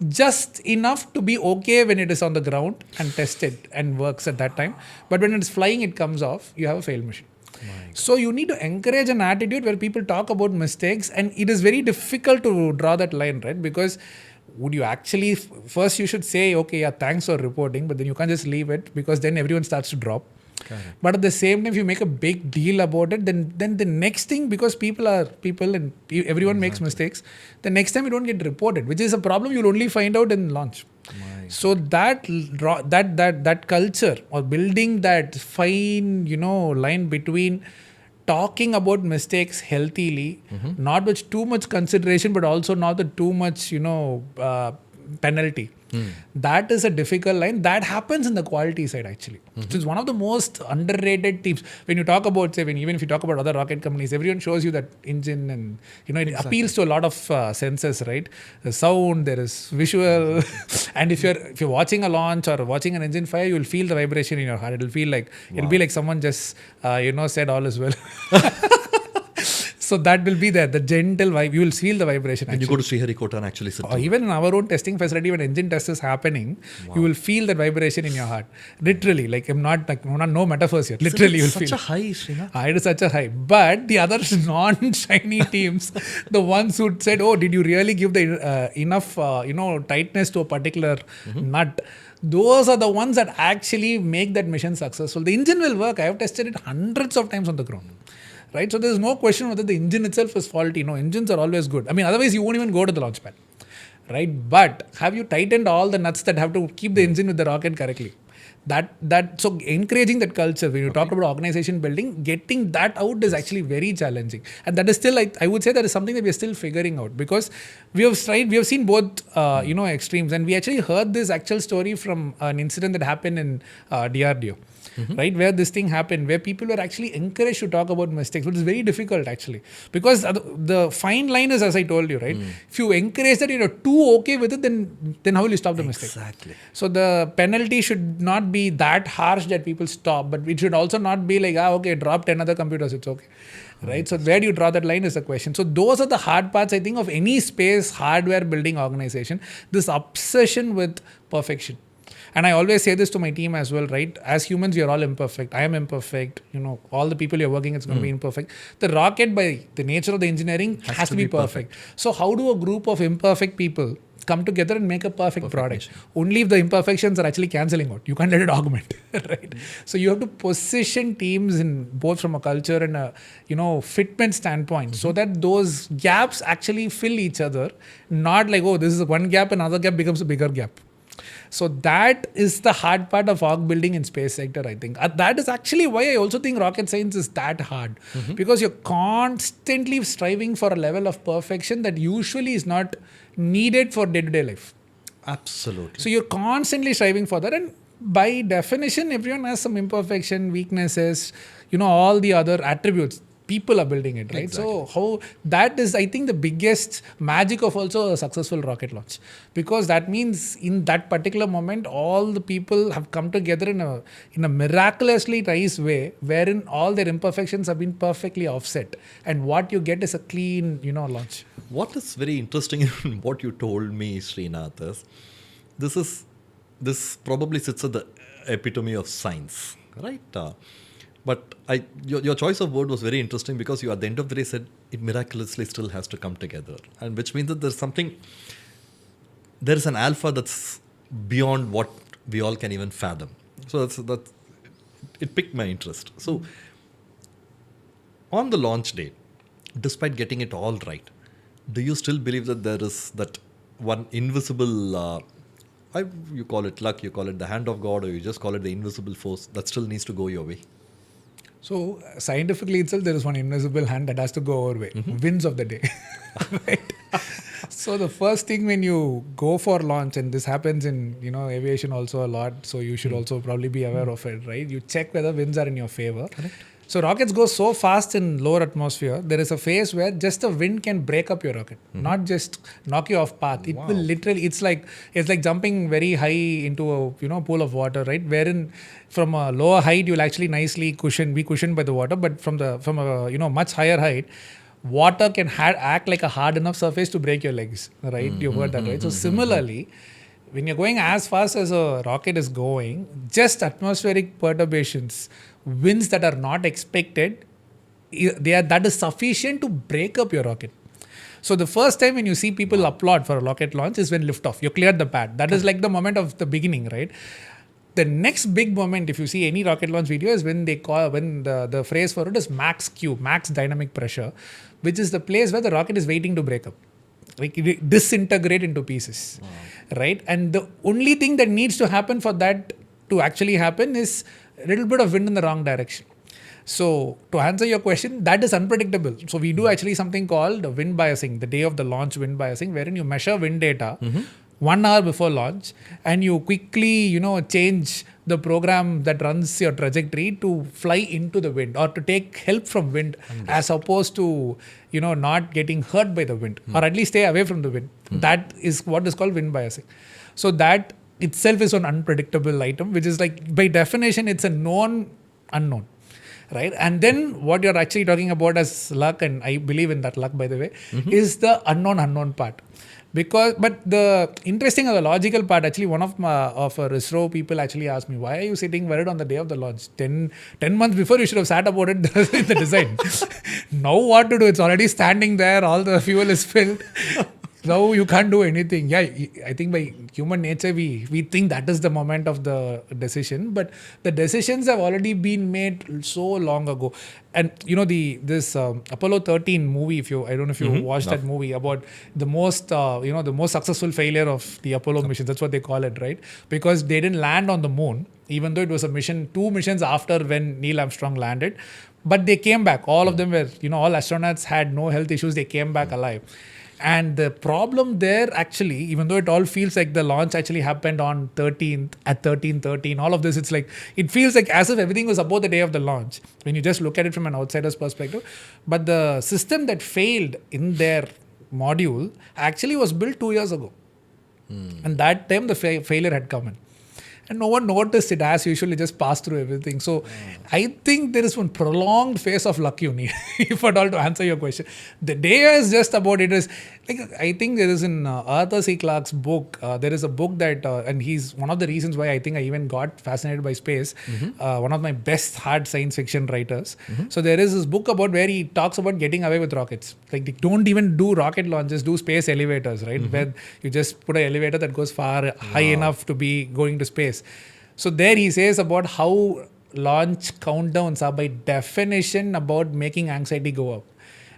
just enough to be okay when it is on the ground and tested and works at that time. But when it's flying, it comes off, you have a failed mission. So you need to encourage an attitude where people talk about mistakes, and it is very difficult to draw that line, right? Because would you actually, first you should say, okay, yeah, thanks for reporting, but then you can't just leave it because then everyone starts to drop. Correct. But at the same time, if you make a big deal about it, then the next thing, because people and everyone makes mistakes, the next time you don't get reported, which is a problem you'll only find out in launch. So that culture or building that fine, line between talking about mistakes healthily, not with too much consideration, but also not with too much, penalty. That is a difficult line. That happens in the quality side actually, which is one of the most underrated themes. When you talk about, say, even if you talk about other rocket companies, everyone shows you that engine, and it appeals to a lot of senses, right? The sound, there is visual, and if you're watching a launch or watching an engine fire, you will feel the vibration in your heart. It'll feel like it'll be like someone just said all is well. So that will be there, the gentle vibe. You will feel the vibration. When you go to Sriharikota and actually sit or even in our own testing facility, when engine test is happening, you will feel that vibration in your heart. Literally, no metaphors here. Literally, you will feel. Such a high, Srinath. It is such a high. But the other non-shiny teams, the ones who said, "Oh, did you really give the enough, tightness to a particular nut?" Those are the ones that actually make that mission successful. The engine will work. I have tested it hundreds of times on the ground. Right? So there is no question whether the engine itself is faulty. No, engines are always good. I mean, otherwise you won't even go to the launch pad. Right? But have you tightened all the nuts that have to keep the engine with the rocket correctly? So encouraging that culture, when you talk about organization building, getting that out is actually very challenging. And that is still, I would say, that is something that we are still figuring out, because we have seen both, extremes. And we actually heard this actual story from an incident that happened in DRDO. Right, where this thing happened, where people were actually encouraged to talk about mistakes, which is very difficult actually, because the fine line is, as I told you, right? If you encourage that you're too okay with it, then how will you stop the mistake? Exactly. So the penalty should not be that harsh that people stop, but it should also not be like, okay, drop 10 other computers, it's okay. Right? So where do you draw that line is the question. So those are the hard parts, I think, of any space hardware building organization, this obsession with perfection. And I always say this to my team as well, right? As humans, we are all imperfect. I am imperfect. All the people you're working, it's going to be imperfect. The rocket, by the nature of the engineering, has to be perfect. So how do a group of imperfect people come together and make a perfect product? Mission. Only if the imperfections are actually cancelling out. You can't let it augment, right? So you have to position teams in both from a culture and a fitment standpoint, so that those gaps actually fill each other. Not like, oh, this is one gap, another gap becomes a bigger gap. So that is the hard part of org building in space sector, I think. That is actually why I also think rocket science is that hard. Because you're constantly striving for a level of perfection that usually is not needed for day-to-day life. Absolutely. So you're constantly striving for that. And by definition, everyone has some imperfection, weaknesses, all the other attributes. People are building it, right? Exactly. So how that is, I think, the biggest magic of also a successful rocket launch, because that means in that particular moment, all the people have come together in a miraculously nice way, wherein all their imperfections have been perfectly offset, and what you get is a clean, launch. What is very interesting in what you told me, Srinath, is this probably sits at the epitome of science, right? But your choice of word was very interesting, because you at the end of the day said it miraculously still has to come together, and which means that there is an alpha that's beyond what we all can even fathom. So that's it piqued my interest. So on the launch day, despite getting it all right, do you still believe that there is that one invisible you call it luck, you call it the hand of God, or you just call it the invisible force that still needs to go your way? So scientifically itself, there is one invisible hand that has to go our way. Winds of the day. Right? So the first thing when you go for launch, and this happens in aviation also a lot, so you should also probably be aware of it, right? You check whether winds are in your favor. Correct. So rockets go so fast in lower atmosphere, there is a phase where just the wind can break up your rocket, not just knock you off path. It will literally, it's like jumping very high into a pool of water, right? Wherein from a lower height you'll actually nicely be cushioned by the water, but from a much higher height, water can act like a hard enough surface to break your legs, right? You've heard that, right? So similarly, when you're going as fast as a rocket is going, just atmospheric perturbations, winds that are not expected, that is sufficient to break up your rocket. So the first time when you see people applaud for a rocket launch is when liftoff. You cleared the pad. That is like the moment of the beginning, right? The next big moment, if you see any rocket launch video, is when the phrase for it is max Q, max dynamic pressure, which is the place where the rocket is waiting to break up, like disintegrate into pieces, right? And the only thing that needs to happen for that to actually happen is a little bit of wind in the wrong direction. So to answer your question, that is unpredictable. So we do actually something called wind biasing, the day of the launch wind biasing, wherein you measure wind data 1 hour before launch, and you quickly, change the program that runs your trajectory to fly into the wind or to take help from wind, as opposed to, not getting hurt by the wind, or at least stay away from the wind. That is what is called wind biasing. So that itself is an unpredictable item, which is like, by definition, it's a known unknown. Right. And then what you're actually talking about as luck, and I believe in that luck, by the way, is the unknown part. But the interesting or the logical part, actually, one of ISRO people actually asked me, why are you sitting worried on the day of the launch? 10 months before, you should have sat about it in the design. Now what to do? It's already standing there. All the fuel is filled. Now you can't do anything. Yeah, I think by human nature, we think that is the moment of the decision. But the decisions have already been made so long ago. And this Apollo 13 movie, I don't know if you watched that movie, about the most successful failure of the Apollo mission. That's what they call it, right? Because they didn't land on the moon, even though it was a mission, 2 missions after when Neil Armstrong landed. But they came back. All of them were, all astronauts had no health issues. They came back alive. And the problem there, actually, even though it all feels like the launch actually happened on 13th at 13:13, all of this, it's like, it feels like as if everything was about the day of the launch when you just look at it from an outsider's perspective. But the system that failed in their module actually was built 2 years ago. And that time the failure had come in. And no one noticed it, as usually just passed through everything. So I think there is one prolonged phase of luck you need, if at all, to answer your question. The day is just about it. Is like, I think there is in Arthur C. Clarke's book, there is a book that, and he's one of the reasons why I think I even got fascinated by space, one of my best hard science fiction writers. So there is this book about where he talks about getting away with rockets. Like, they don't even do rocket launches, do space elevators, right? Where you just put an elevator that goes far high enough to be going to space. So there he says about how launch countdowns are by definition about making anxiety go up.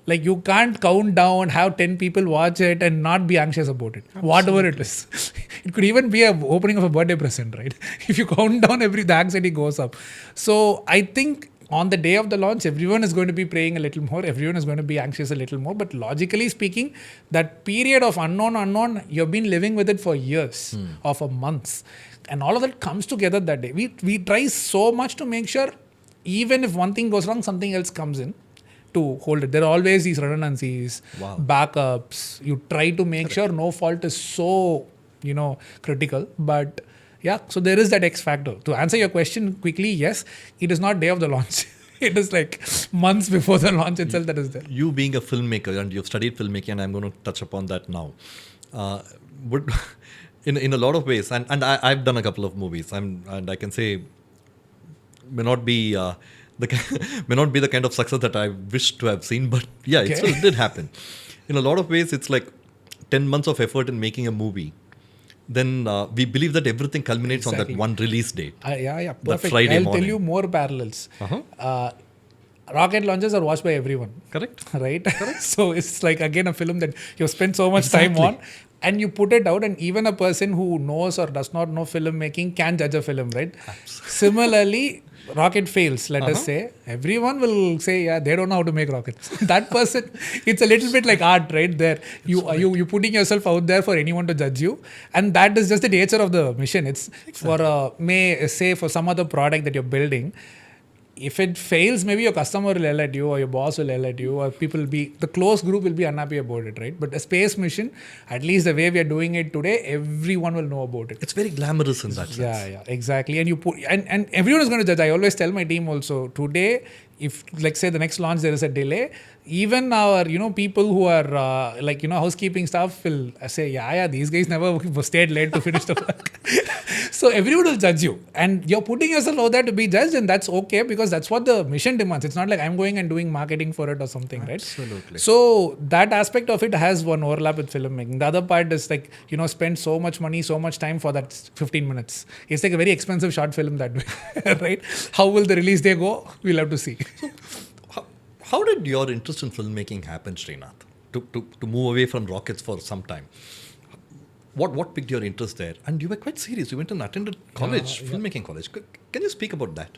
Like, you can't count down, have 10 people watch it and not be anxious about it. Absolutely. Whatever it is. It could even be an opening of a birthday present, right? If you count down, the anxiety goes up. So I think on the day of the launch, everyone is going to be praying a little more. Everyone is going to be anxious a little more. But logically speaking, that period of unknown, you've been living with it for years or for months. And all of that comes together that day. We try so much to make sure, even if one thing goes wrong, something else comes in to hold it. There are always these redundancies, backups. You try to make sure no fault is so, critical. But yeah, so there is that X factor. To answer your question quickly, yes, it is not day of the launch. It is like months before the launch itself that is there. You being a filmmaker, and you've studied filmmaking, and I'm going to touch upon that now. Would in a lot of ways, and I've done a couple of movies, and I can say may not be the kind of success that I wish to have seen, but yeah, it still did happen. In a lot of ways, it's like 10 months of effort in making a movie. Then we believe that everything culminates on that one release date. Yeah, perfect. That Friday morning. I'll tell you more parallels. Rocket launches are watched by everyone. Correct. Right? Correct. So it's like, again, a film that you've spent so much time on, and you put it out, and even a person who knows or does not know filmmaking can judge a film, right? Absolutely. Similarly, rocket fails, let us say. Everyone will say, yeah, they don't know how to make rockets. That person, it's a little bit like art, right? There, you putting yourself out there for anyone to judge you, and that is just the nature of the mission. It's for some other product that you're building. If it fails, maybe your customer will yell at you, or your boss will yell at you, or the close group will be unhappy about it, right? But a space mission, at least the way we are doing it today, everyone will know about it. It's very glamorous in that sense. Yeah, exactly. And and everyone is going to judge. I always tell my team also, today, if, like, say, the next launch there is a delay, even our people who are housekeeping staff will say, yeah, these guys never stayed late to finish the work. So everyone will judge you, and you're putting yourself out there to be judged, and that's okay, because that's what the mission demands. It's not like I'm going and doing marketing for it or something. Absolutely. Right? So that aspect of it has one overlap with filmmaking. The other part is like, spend so much money, so much time for that 15 minutes. It's like a very expensive short film that way, right? How will the release day go? We'll have to see. How did your interest in filmmaking happen, Srinath? To move away from rockets for some time. What piqued your interest there? And you were quite serious. You went and attended college, filmmaking college. Can you speak about that?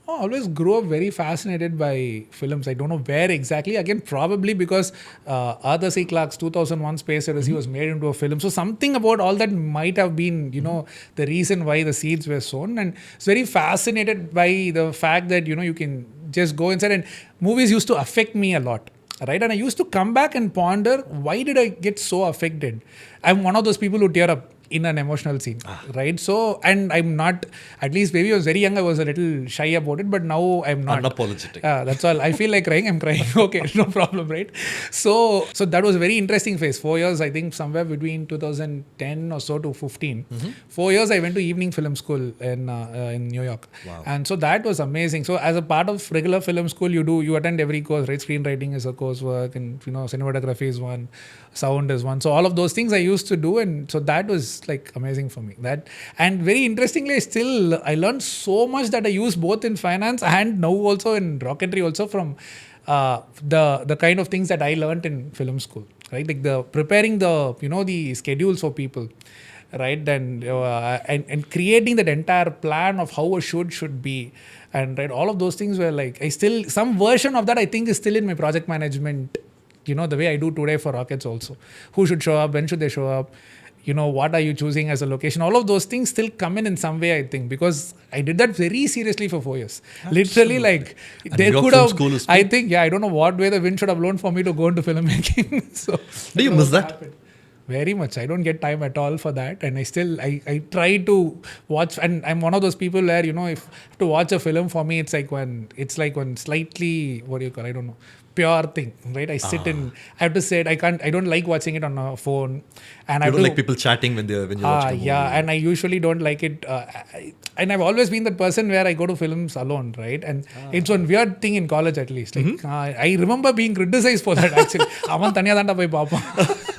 I always grew up very fascinated by films. I don't know where exactly. Again, probably because Arthur C. Clarke's 2001 Space Odyssey was made into a film. So something about all that might have been, the reason why the seeds were sown. And it's very fascinated by the fact that, you can just go inside. And movies used to affect me a lot. Right. And I used to come back and ponder, why did I get so affected? I'm one of those people who tear up in an emotional scene, right? So, and I'm not, at least maybe I was very young, I was a little shy about it, but now I'm not. Unapologetic. That's all. I feel like crying, I'm crying. Okay, no problem, right? So that was a very interesting phase. 4 years, I think somewhere between 2010 or so to 15. 4 years, I went to evening film school in New York. Wow. And so that was amazing. So as a part of regular film school, you attend every course, right? Screenwriting is a coursework, and cinematography is one, sound is one. So all of those things I used to do, and so that was like amazing for me. That, and very interestingly, I learned so much that I use both in finance and now also in rocketry also from the kind of things that I learned in film school, right? Like the preparing the schedules for people, right? And creating that entire plan of how a should be. And right, all of those things were like, some version of that I think is still in my project management, the way I do today for rockets also. Who should show up? When should they show up? What are you choosing as a location? All of those things still come in some way, I think, because I did that very seriously for 4 years. Absolutely. Literally, like, and they could have, I too. think, I don't know what way the wind should have blown for me to go into filmmaking. So, do you miss that? Happened. Very much. I don't get time at all for that. And I try to watch, and I'm one of those people where, if to watch a film for me, it's like one slightly, what do you call, I don't know, pure thing, right? I sit I have to sit, I don't like watching it on a phone. And I don't like people chatting when you're watching a movie. Yeah, and I usually don't like it. And I've always been that person where I go to films alone, right? And it's one weird thing in college, at least. Like, I remember being criticized for that, actually. Avan taniya danda poi paapaan.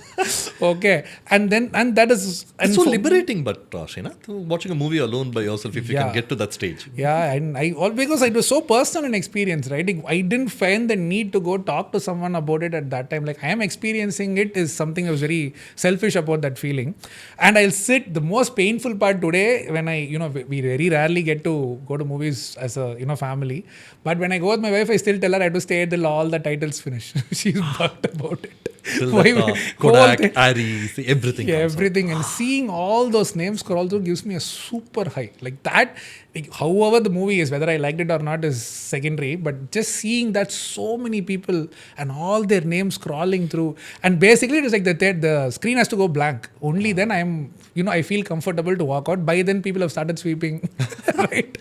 Okay, and that is, and it's so liberating, but Srinath, watching a movie alone by yourself, if you can get to that stage. Yeah, and because it was so personal an experience, right? Like, I didn't find the need to go talk to someone about it at that time. Like, I am experiencing it is something I was very selfish about, that feeling. And I'll sit, the most painful part today, when we very rarely get to go to movies as a family, but when I go with my wife, I still tell her I have to stay till all the titles finish. She's bugged about it. Kodak, Aries, everything. Yeah, everything. And seeing all those names scroll through gives me a super high. Like that, however the movie is, whether I liked it or not is secondary, but just seeing that so many people and all their names scrolling through, and basically it is like the screen has to go blank. Only then I feel comfortable to walk out. By then people have started sweeping, right?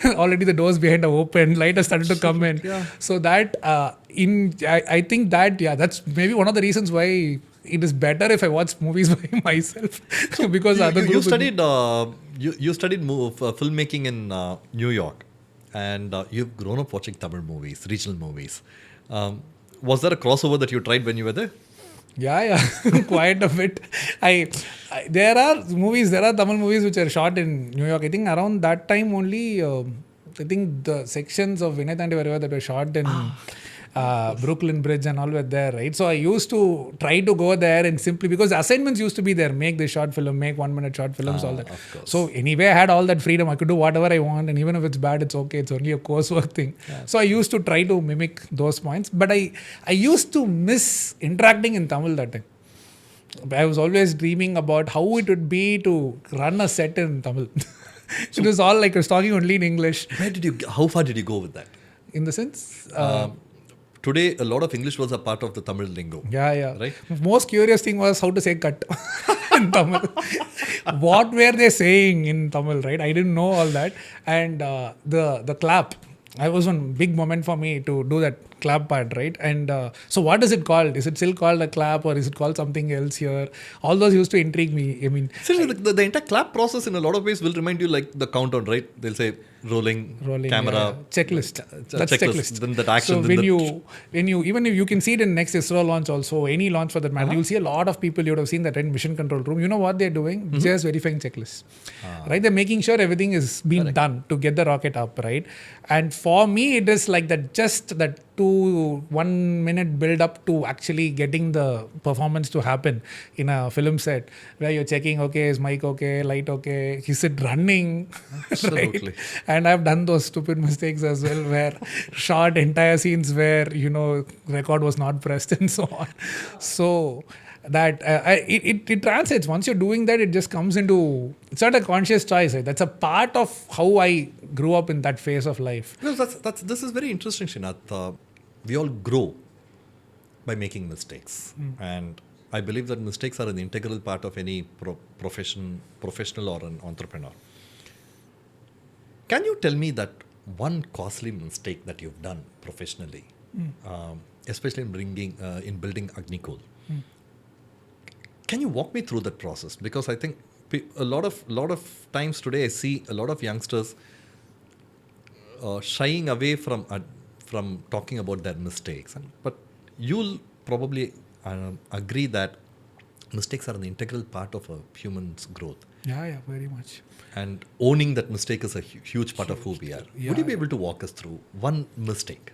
Already the doors behind are open, light has started to come in. Yeah. So that, I think that, that's maybe one of the reasons why it is better if I watch movies by myself. Because you studied filmmaking in New York, and you've grown up watching Tamil movies, regional movies. Was there a crossover that you tried when you were there? Yeah, quite a bit. There are Tamil movies which are shot in New York. I think around that time only, I think the sections of Vinay Tandi Variva that were shot in Brooklyn Bridge and all were there, right? So I used to try to go there, and simply because assignments used to be there, make the short film, make 1 minute short films, all that. So anyway, I had all that freedom. I could do whatever I want, and even if it's bad, it's okay. It's only a coursework thing. Yeah. So I used to try to mimic those points, but I used to miss interacting in Tamil that time. I was always dreaming about how it would be to run a set in Tamil. So it was all like I was talking only in English. How far did you go with that? In the sense? Today, a lot of English words are part of the Tamil lingo. Yeah. Right? Most curious thing was how to say cut in Tamil. What were they saying in Tamil, right? I didn't know all that. And the clap. That was one big moment for me to do that clap part, right? And so what is it called? Is it still called a clap, or is it called something else here? All those used to intrigue me. I mean, the entire clap process in a lot of ways will remind you like the countdown, right? They'll say rolling camera, checklist. That's checklist. Then that action. So when you even if you can see it in next ISRO launch also, any launch for that matter, you'll see a lot of people. You would have seen that in mission control room. You know what they're doing? Just verifying checklists, right? They're making sure everything is being done to get the rocket up, right? And for me, it is like that. Just that 2 1 minute build up to actually getting the performance to happen in a film set, where you're checking, okay, is mic okay, light okay, is it running? Absolutely. Right? And I've done those stupid mistakes as well, where shot entire scenes where, record was not pressed and so on. So that it translates. Once you're doing that, it just comes into, it's not a conscious choice, right? That's a part of how I grew up in that phase of life. No, this is very interesting, Srinath. We all grow by making mistakes, and I believe that mistakes are an integral part of any professional or an entrepreneur. Can you tell me that one costly mistake that you've done professionally, especially in building Agnikul? Can you walk me through that process? Because I think a lot of times today I see a lot of youngsters shying away from talking about their mistakes. But you'll probably agree that mistakes are an integral part of a human's growth. Yeah, very much. And owning that mistake is a huge part of who we are. Yeah. Would you be able to walk us through one mistake?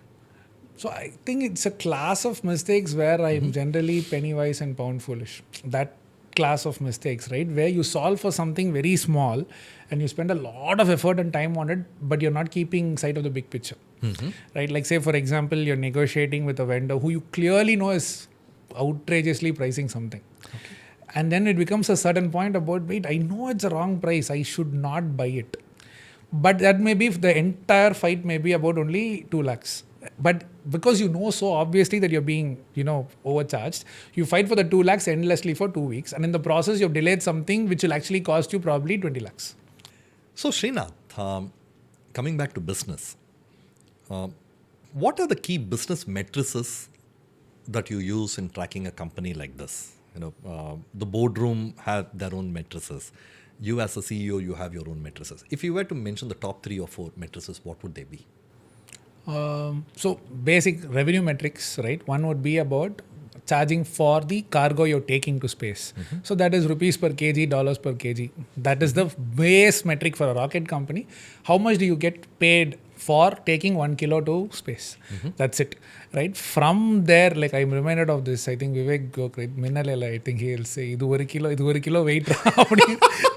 So I think it's a class of mistakes where I'm generally penny wise and pound foolish. That class of mistakes, right? Where you solve for something very small and you spend a lot of effort and time on it, but you're not keeping sight of the big picture, right? Like say, for example, you're negotiating with a vendor who you clearly know is outrageously pricing something. Okay. And then it becomes a certain point about, wait, I know it's a wrong price. I should not buy it. But that may be, the entire fight may be about only 2 lakhs. But because you know so obviously that you're being, overcharged, you fight for the 2 lakhs endlessly for 2 weeks. And in the process, you've delayed something which will actually cost you probably 20 lakhs. So Srinath, coming back to business, what are the key business matrices that you use in tracking a company like this? The boardroom have their own matrices. You as a CEO, you have your own matrices. If you were to mention the top 3 or 4 matrices, what would they be? So basic revenue metrics, right? One would be about charging for the cargo you're taking to space. So that is rupees per kg, dollars per kg. That is the base metric for a rocket company. How much do you get paid for taking 1 kilo to space? That's it, right? From there, like I'm reminded of this, I think Vijay Gopalan, I think he'll say, idu oru kilo weight.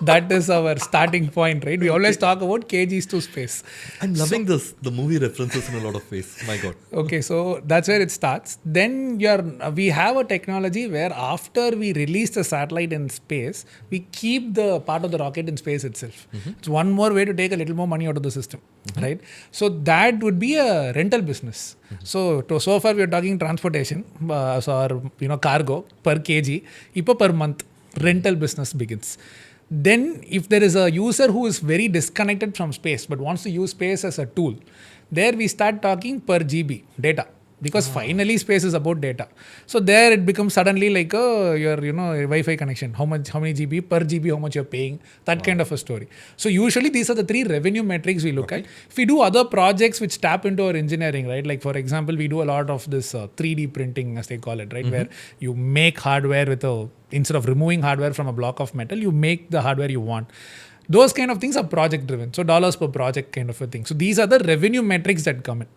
That is our starting point, right? We always talk about kgs to space. I'm loving the movie references in a lot of ways. My God. Okay, so that's where it starts. Then we have a technology where after we release the satellite in space, we keep the part of the rocket in space itself. It's one more way to take a little more money out of the system, right? So that would be a rental business. So far we are talking transportation, or cargo per kg. Ipo per month rental business begins. Then if there is a user who is very disconnected from space but wants to use space as a tool, there we start talking per GB data. Because finally space is about data. So there it becomes suddenly like your Wi-Fi connection. How many GB per GB, how much you're paying, that kind of a story. So usually these are the 3 revenue metrics we look at. If we do other projects which tap into our engineering, right? Like for example, we do a lot of this 3D printing, as they call it, right? Where you make hardware instead of removing hardware from a block of metal, you make the hardware you want. Those kind of things are project driven. So dollars per project kind of a thing. So these are the revenue metrics that come in.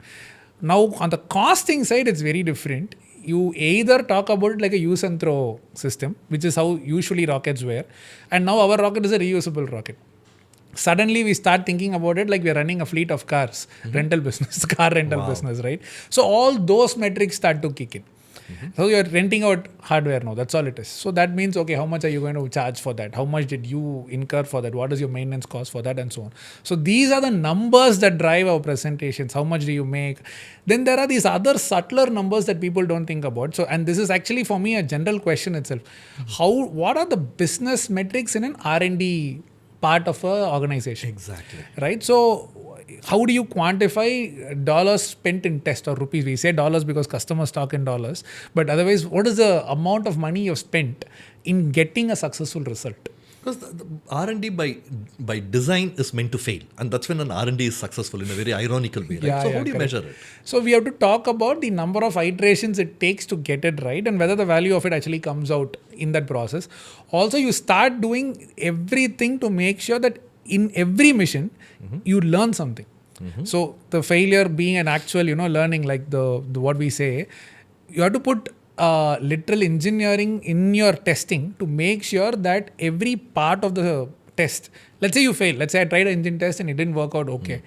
Now, on the costing side, it's very different. You either talk about it like a use and throw system, which is how usually rockets were. And now our rocket is a reusable rocket. Suddenly, we start thinking about it like we're running a fleet of cars, rental business, car rental business, right? So all those metrics start to kick in. So you're renting out hardware now, that's all it is. So that means, okay, how much are you going to charge for that? How much did you incur for that? What is your maintenance cost for that, and so on. So these are the numbers that drive our presentations. How much do you make? Then there are these other subtler numbers that people don't think about. So, and this is actually for me a general question itself. What are the business metrics in an R&D part of an organization? Exactly. Right? So how do you quantify dollars spent in test or rupees? We say dollars because customers talk in dollars. But otherwise, what is the amount of money you've spent in getting a successful result? Because the R&D by design is meant to fail. And that's when an R&D is successful in a very ironical way. Right? So how do you measure it? So we have to talk about the number of iterations it takes to get it right and whether the value of it actually comes out in that process. Also, you start doing everything to make sure that in every mission, you learn something. So the failure being an actual, learning, like the what we say, you have to put literal engineering in your testing to make sure that every part of the test, let's say you fail, let's say I tried an engine test and it didn't work out okay.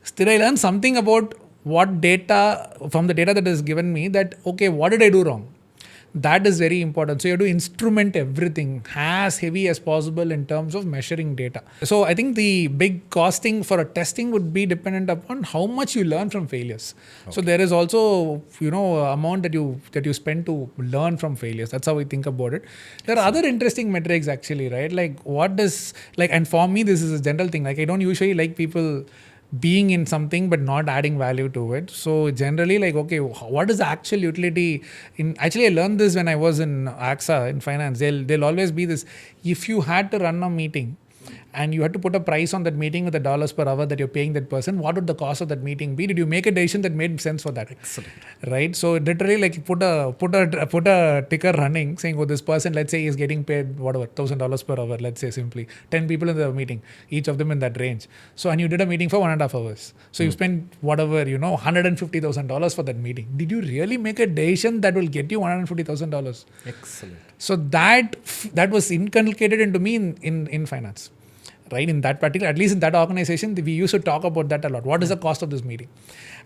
Still I learned something about what data, from the data that is given me, that okay, what did I do wrong? That is very important. So you have to instrument everything as heavy as possible in terms of measuring data. So I think the big costing for a testing would be dependent upon how much you learn from failures. Okay. So there is also, amount that you spend to learn from failures. That's how we think about it. There are other interesting metrics actually, right? Like what does, like, and for me this is a general thing. Like I don't usually like people being in something but not adding value to it. So generally, like, okay, what is the actual utility in, actually I learned this when I was in AXA in finance. They'll always be this, if you had to run a meeting and you had to put a price on that meeting with the dollars per hour that you're paying that person, what would the cost of that meeting be? Did you make a decision that made sense for that? Excellent. Right? So literally, like, put a ticker running saying, oh, this person, let's say, is getting paid whatever $1,000 per hour, let's say, simply 10 people in the meeting, each of them in that range. So, and you did a meeting for 1.5 hours. So you spent whatever, $150,000 for that meeting. Did you really make a decision that will get you $150,000? Excellent. So that was inculcated into me in finance. Right, in that particular, at least in that organization, we used to talk about that a lot. What is the cost of this meeting?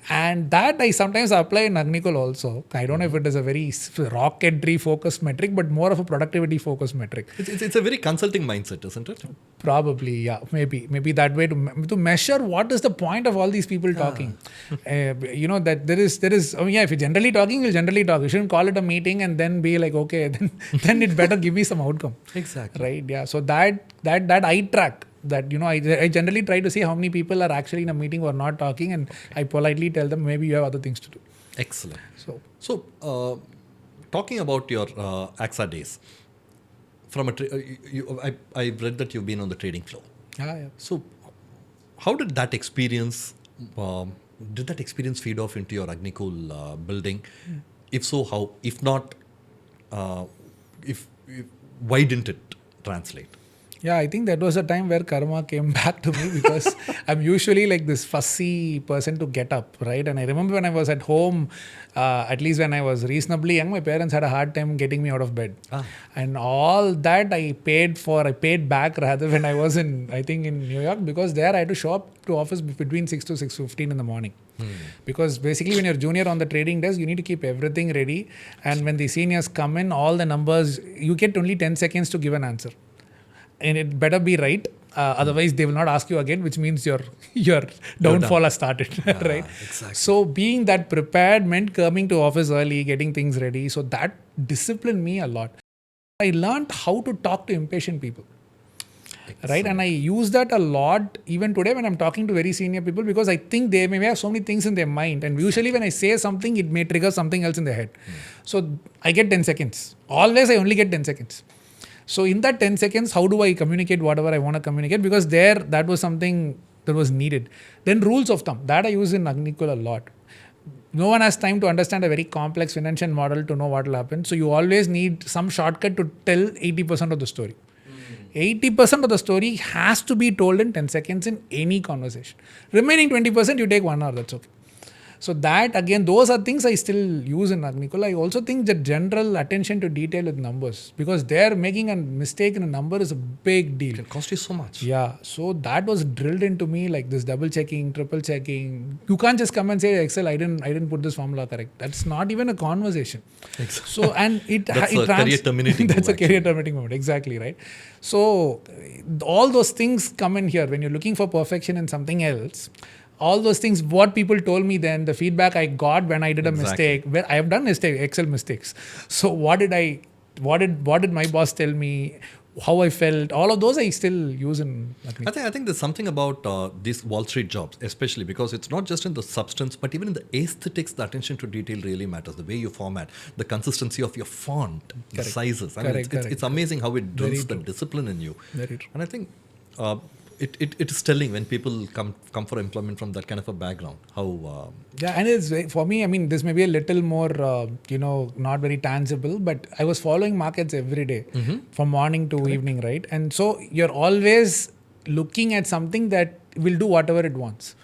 And that I sometimes apply in Agnikul also. I don't know if it is a very rocketry focused metric, but more of a productivity focused metric. It's a very consulting mindset, isn't it? Probably, yeah, maybe that way to measure what is the point of all these people talking. That there is. If you're generally talking, you'll generally talk. You shouldn't call it a meeting and then be like, okay, then it better give me some outcome. Exactly. Right. Yeah. So that I track. That I generally try to see how many people are actually in a meeting or not talking, and I politely tell them maybe you have other things to do. Excellent. So talking about your AXA days, from I read that you've been on the trading floor. Yeah. So how did that experience feed off into your Agnikul building? If so, how? If not, if why didn't it translate? Yeah, I think that was a time where karma came back to me, because I'm usually like this fussy person to get up, right? And I remember when I was at home, at least when I was reasonably young, my parents had a hard time getting me out of bed. And all that I paid back rather when I was in New York, because there I had to show up to office between 6 to 6:15 in the morning. Because basically when you're junior on the trading desk, you need to keep everything ready. And when the seniors come in, all the numbers, you get only 10 seconds to give an answer. And it better be right. Otherwise, they will not ask you again, which means your downfall has started, right? Exactly. So being that prepared meant coming to office early, getting things ready. So that disciplined me a lot. I learned how to talk to impatient people. Excellent. Right? And I use that a lot even today when I'm talking to very senior people, because I think they may have so many things in their mind. And usually when I say something, it may trigger something else in their head. So I get 10 seconds. Always I only get 10 seconds. So in that 10 seconds, how do I communicate whatever I want to communicate? Because that was something that was needed. Then rules of thumb, that I use in Agnikul a lot. No one has time to understand a very complex financial model to know what will happen. So you always need some shortcut to tell 80% of the story. 80% of the story has to be told in 10 seconds in any conversation. Remaining 20%, you take 1 hour, that's okay. So that, again, those are things I still use in Agnikul. I also think that general attention to detail with numbers, because they're making a mistake in a number is a big deal. It can cost you so much. Yeah. So that was drilled into me, like this double checking, triple checking. You can't just come and say, Excel, I didn't put this formula correct. That's not even a conversation. Exactly. So, and that's a career terminating That's a career terminating moment. Exactly, right? So all those things come in here when you're looking for perfection in something else. All those things, what people told me then, the feedback I got when I did a mistake, where I have done Excel mistakes. So what did my boss tell me, how I felt, all of those I still use in Agnikul. I think there's something about these Wall Street jobs, especially because it's not just in the substance, but even in the aesthetics, the attention to detail really matters. The way you format, the consistency of your font, the sizes. It's amazing how it drills the discipline in you. Very true. And I think it is telling when people come for employment from that kind of a background. How and it's for me. I mean, this may be a little more not very tangible, but I was following markets every day from morning to evening, right? And so you're always looking at something that will do whatever it wants.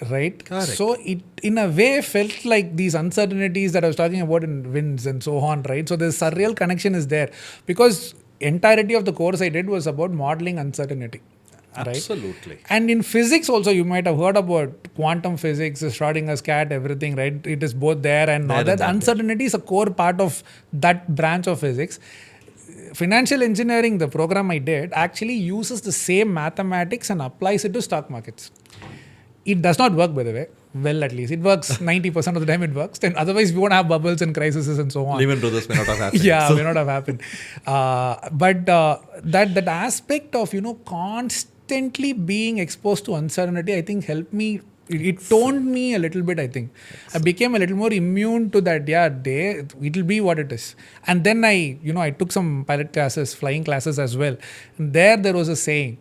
right? Correct. So it in a way felt like these uncertainties that I was talking about in winds and so on, right? So the surreal connection is there because entirety of the course I did was about modeling uncertainty. Right? Absolutely. And in physics also, you might have heard about quantum physics, Schrodinger's cat, everything, right? It is both there and There all and that. that Uncertainty is a core part of that branch of physics. Financial engineering, the program I did, actually uses the same mathematics and applies it to stock markets. It does not work, by the way. Well, at least it works 90% of the time. It works. Then otherwise, we won't have bubbles and crises and so on. Lehman Brothers may not have happened. Yeah, So- may not have happened. But that aspect of constantly being exposed to uncertainty, I think helped me. It toned me a little bit. I think I became a little more immune to that. Yeah, it'll be what it is. And then I took some pilot classes, flying classes as well. And there was a saying: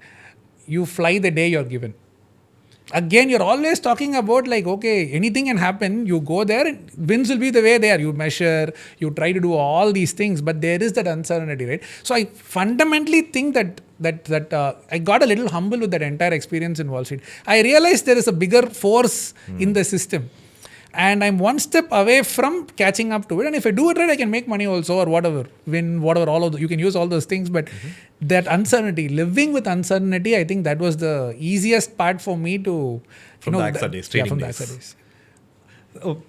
"You fly the day you're given." Again, you're always talking about like, okay, anything can happen. You go there, and winds will be the way they are. You measure, you try to do all these things, but there is that uncertainty, right? So I fundamentally think that I got a little humble with that entire experience in Wall Street. I realized there is a bigger force in the system. And I'm one step away from catching up to it. And if I do it right, I can make money also or whatever. All of you can use all those things. But that uncertainty, living with uncertainty, I think that was the easiest part for me to... From the AXA days, Yeah, trading from the days. AXA days. Oh,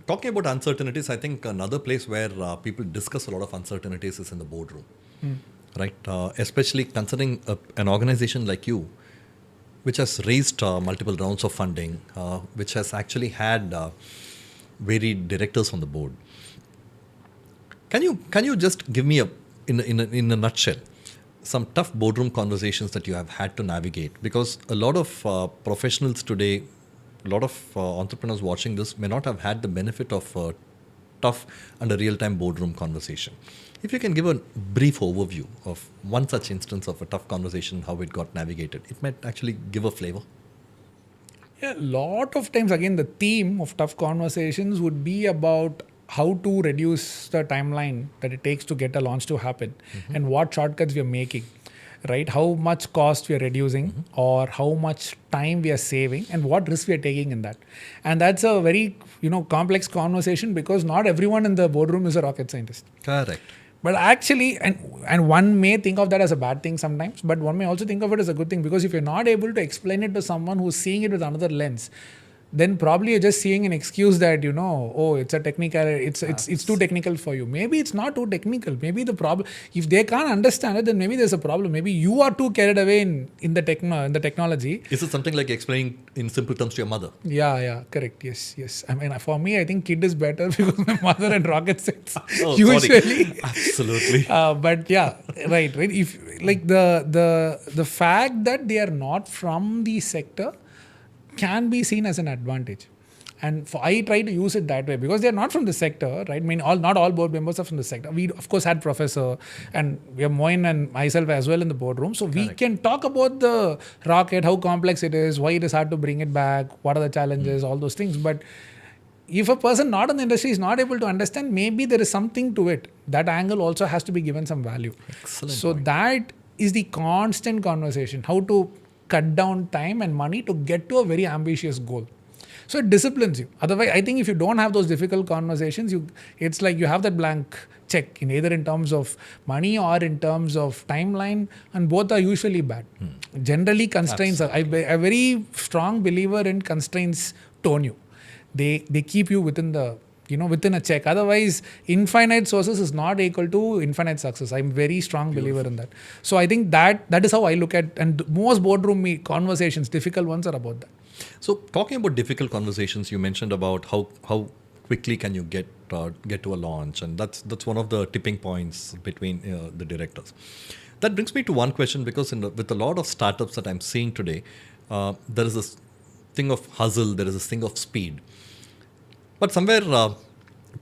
talking about uncertainties, I think another place where people discuss a lot of uncertainties is in the boardroom, right? Especially considering an organization like you, which has raised multiple rounds of funding, which has actually had varied directors on the board. Can you just give me in a nutshell some tough boardroom conversations that you have had to navigate? Because a lot of professionals today, a lot of entrepreneurs watching this may not have had the benefit of a tough and a real-time boardroom conversation. If you can give a brief overview of one such instance of a tough conversation, how it got navigated, it might actually give a flavor. Yeah, a lot of times, again, the theme of tough conversations would be about how to reduce the timeline that it takes to get a launch to happen and what shortcuts we are making, right? How much cost we are reducing or how much time we are saving and what risk we are taking in that. And that's a very, complex conversation because not everyone in the boardroom is a rocket scientist. Correct. But actually, and one may think of that as a bad thing sometimes, but one may also think of it as a good thing because if you're not able to explain it to someone who's seeing it with another lens, then probably you're just seeing an excuse that, oh, it's a technical, it's too technical for you. Maybe it's not too technical. Maybe the problem, if they can't understand it, then maybe there's a problem. Maybe you are too carried away in the technology. Is it something like explaining in simple terms to your mother? Yeah, correct. Yes. I mean, for me, I think kid is better because my mother and rocket science Sorry. usually. Absolutely. But yeah, right. If like the fact that they are not from the sector can be seen as an advantage. And I try to use it that way because they're not from the sector, right? I mean, not all board members are from the sector. We, of course, had professor and we have Moin and myself as well in the boardroom. So we can talk about the rocket, how complex it is, why it is hard to bring it back, what are the challenges, all those things. But if a person not in the industry is not able to understand, maybe there is something to it. That angle also has to be given some value. Excellent So point. that is the constant conversation, how to cut down time and money to get to a very ambitious goal. So it disciplines you. Otherwise, I think if you don't have those difficult conversations, it's like you have that blank check either in terms of money or in terms of timeline, and both are usually bad. Generally, constraints are. I'm a very strong believer in constraints tone you. They keep you within the within a check. Otherwise, infinite sources is not equal to infinite success. I'm very strong believer in that. So I think that is how I look at, and most boardroom conversations, difficult ones, are about that. So talking about difficult conversations, you mentioned about how quickly can you get to a launch, and that's one of the tipping points between the directors. That brings me to one question, because with a lot of startups that I'm seeing today, there is this thing of hustle, there is this thing of speed. But somewhere,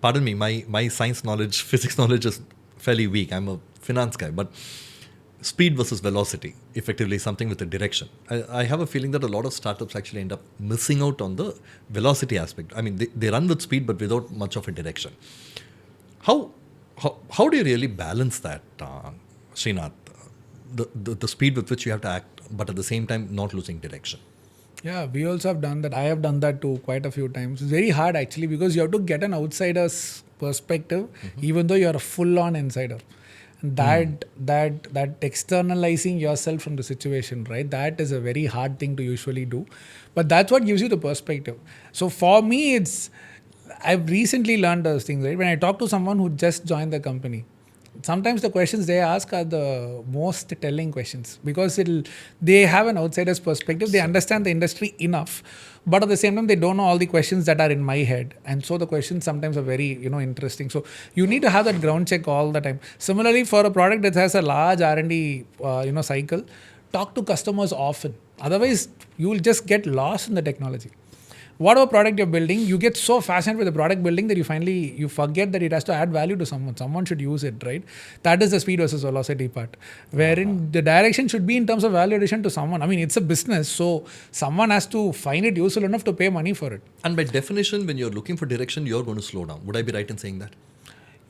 pardon me, my science knowledge, physics knowledge is fairly weak. I'm a finance guy, but speed versus velocity, effectively something with a direction. I have a feeling that a lot of startups actually end up missing out on the velocity aspect. I mean, they run with speed, but without much of a direction. How do you really balance that, Srinath? The speed with which you have to act, but at the same time not losing direction? Yeah, we also have done that. I have done that too quite a few times. It's very hard actually because you have to get an outsider's perspective, even though you're a full-on insider. And that externalizing yourself from the situation, right? That is a very hard thing to usually do, but that's what gives you the perspective. So for me, I've recently learned those things, right? When I talk to someone who just joined the company, sometimes the questions they ask are the most telling questions because they have an outsider's perspective. They understand the industry enough, but at the same time they don't know all the questions that are in my head, and so the questions sometimes are very interesting. So you need to have that ground check all the time. Similarly, for a product that has a large R&D cycle, talk to customers often. Otherwise you will just get lost in the technology. Whatever product you're building, you get so fascinated with the product building that you forget that it has to add value to someone. Someone should use it, right? That is the speed versus velocity part, wherein the direction should be in terms of value addition to someone. I mean, it's a business, so someone has to find it useful enough to pay money for it. And by definition, when you're looking for direction, you're going to slow down. Would I be right in saying that?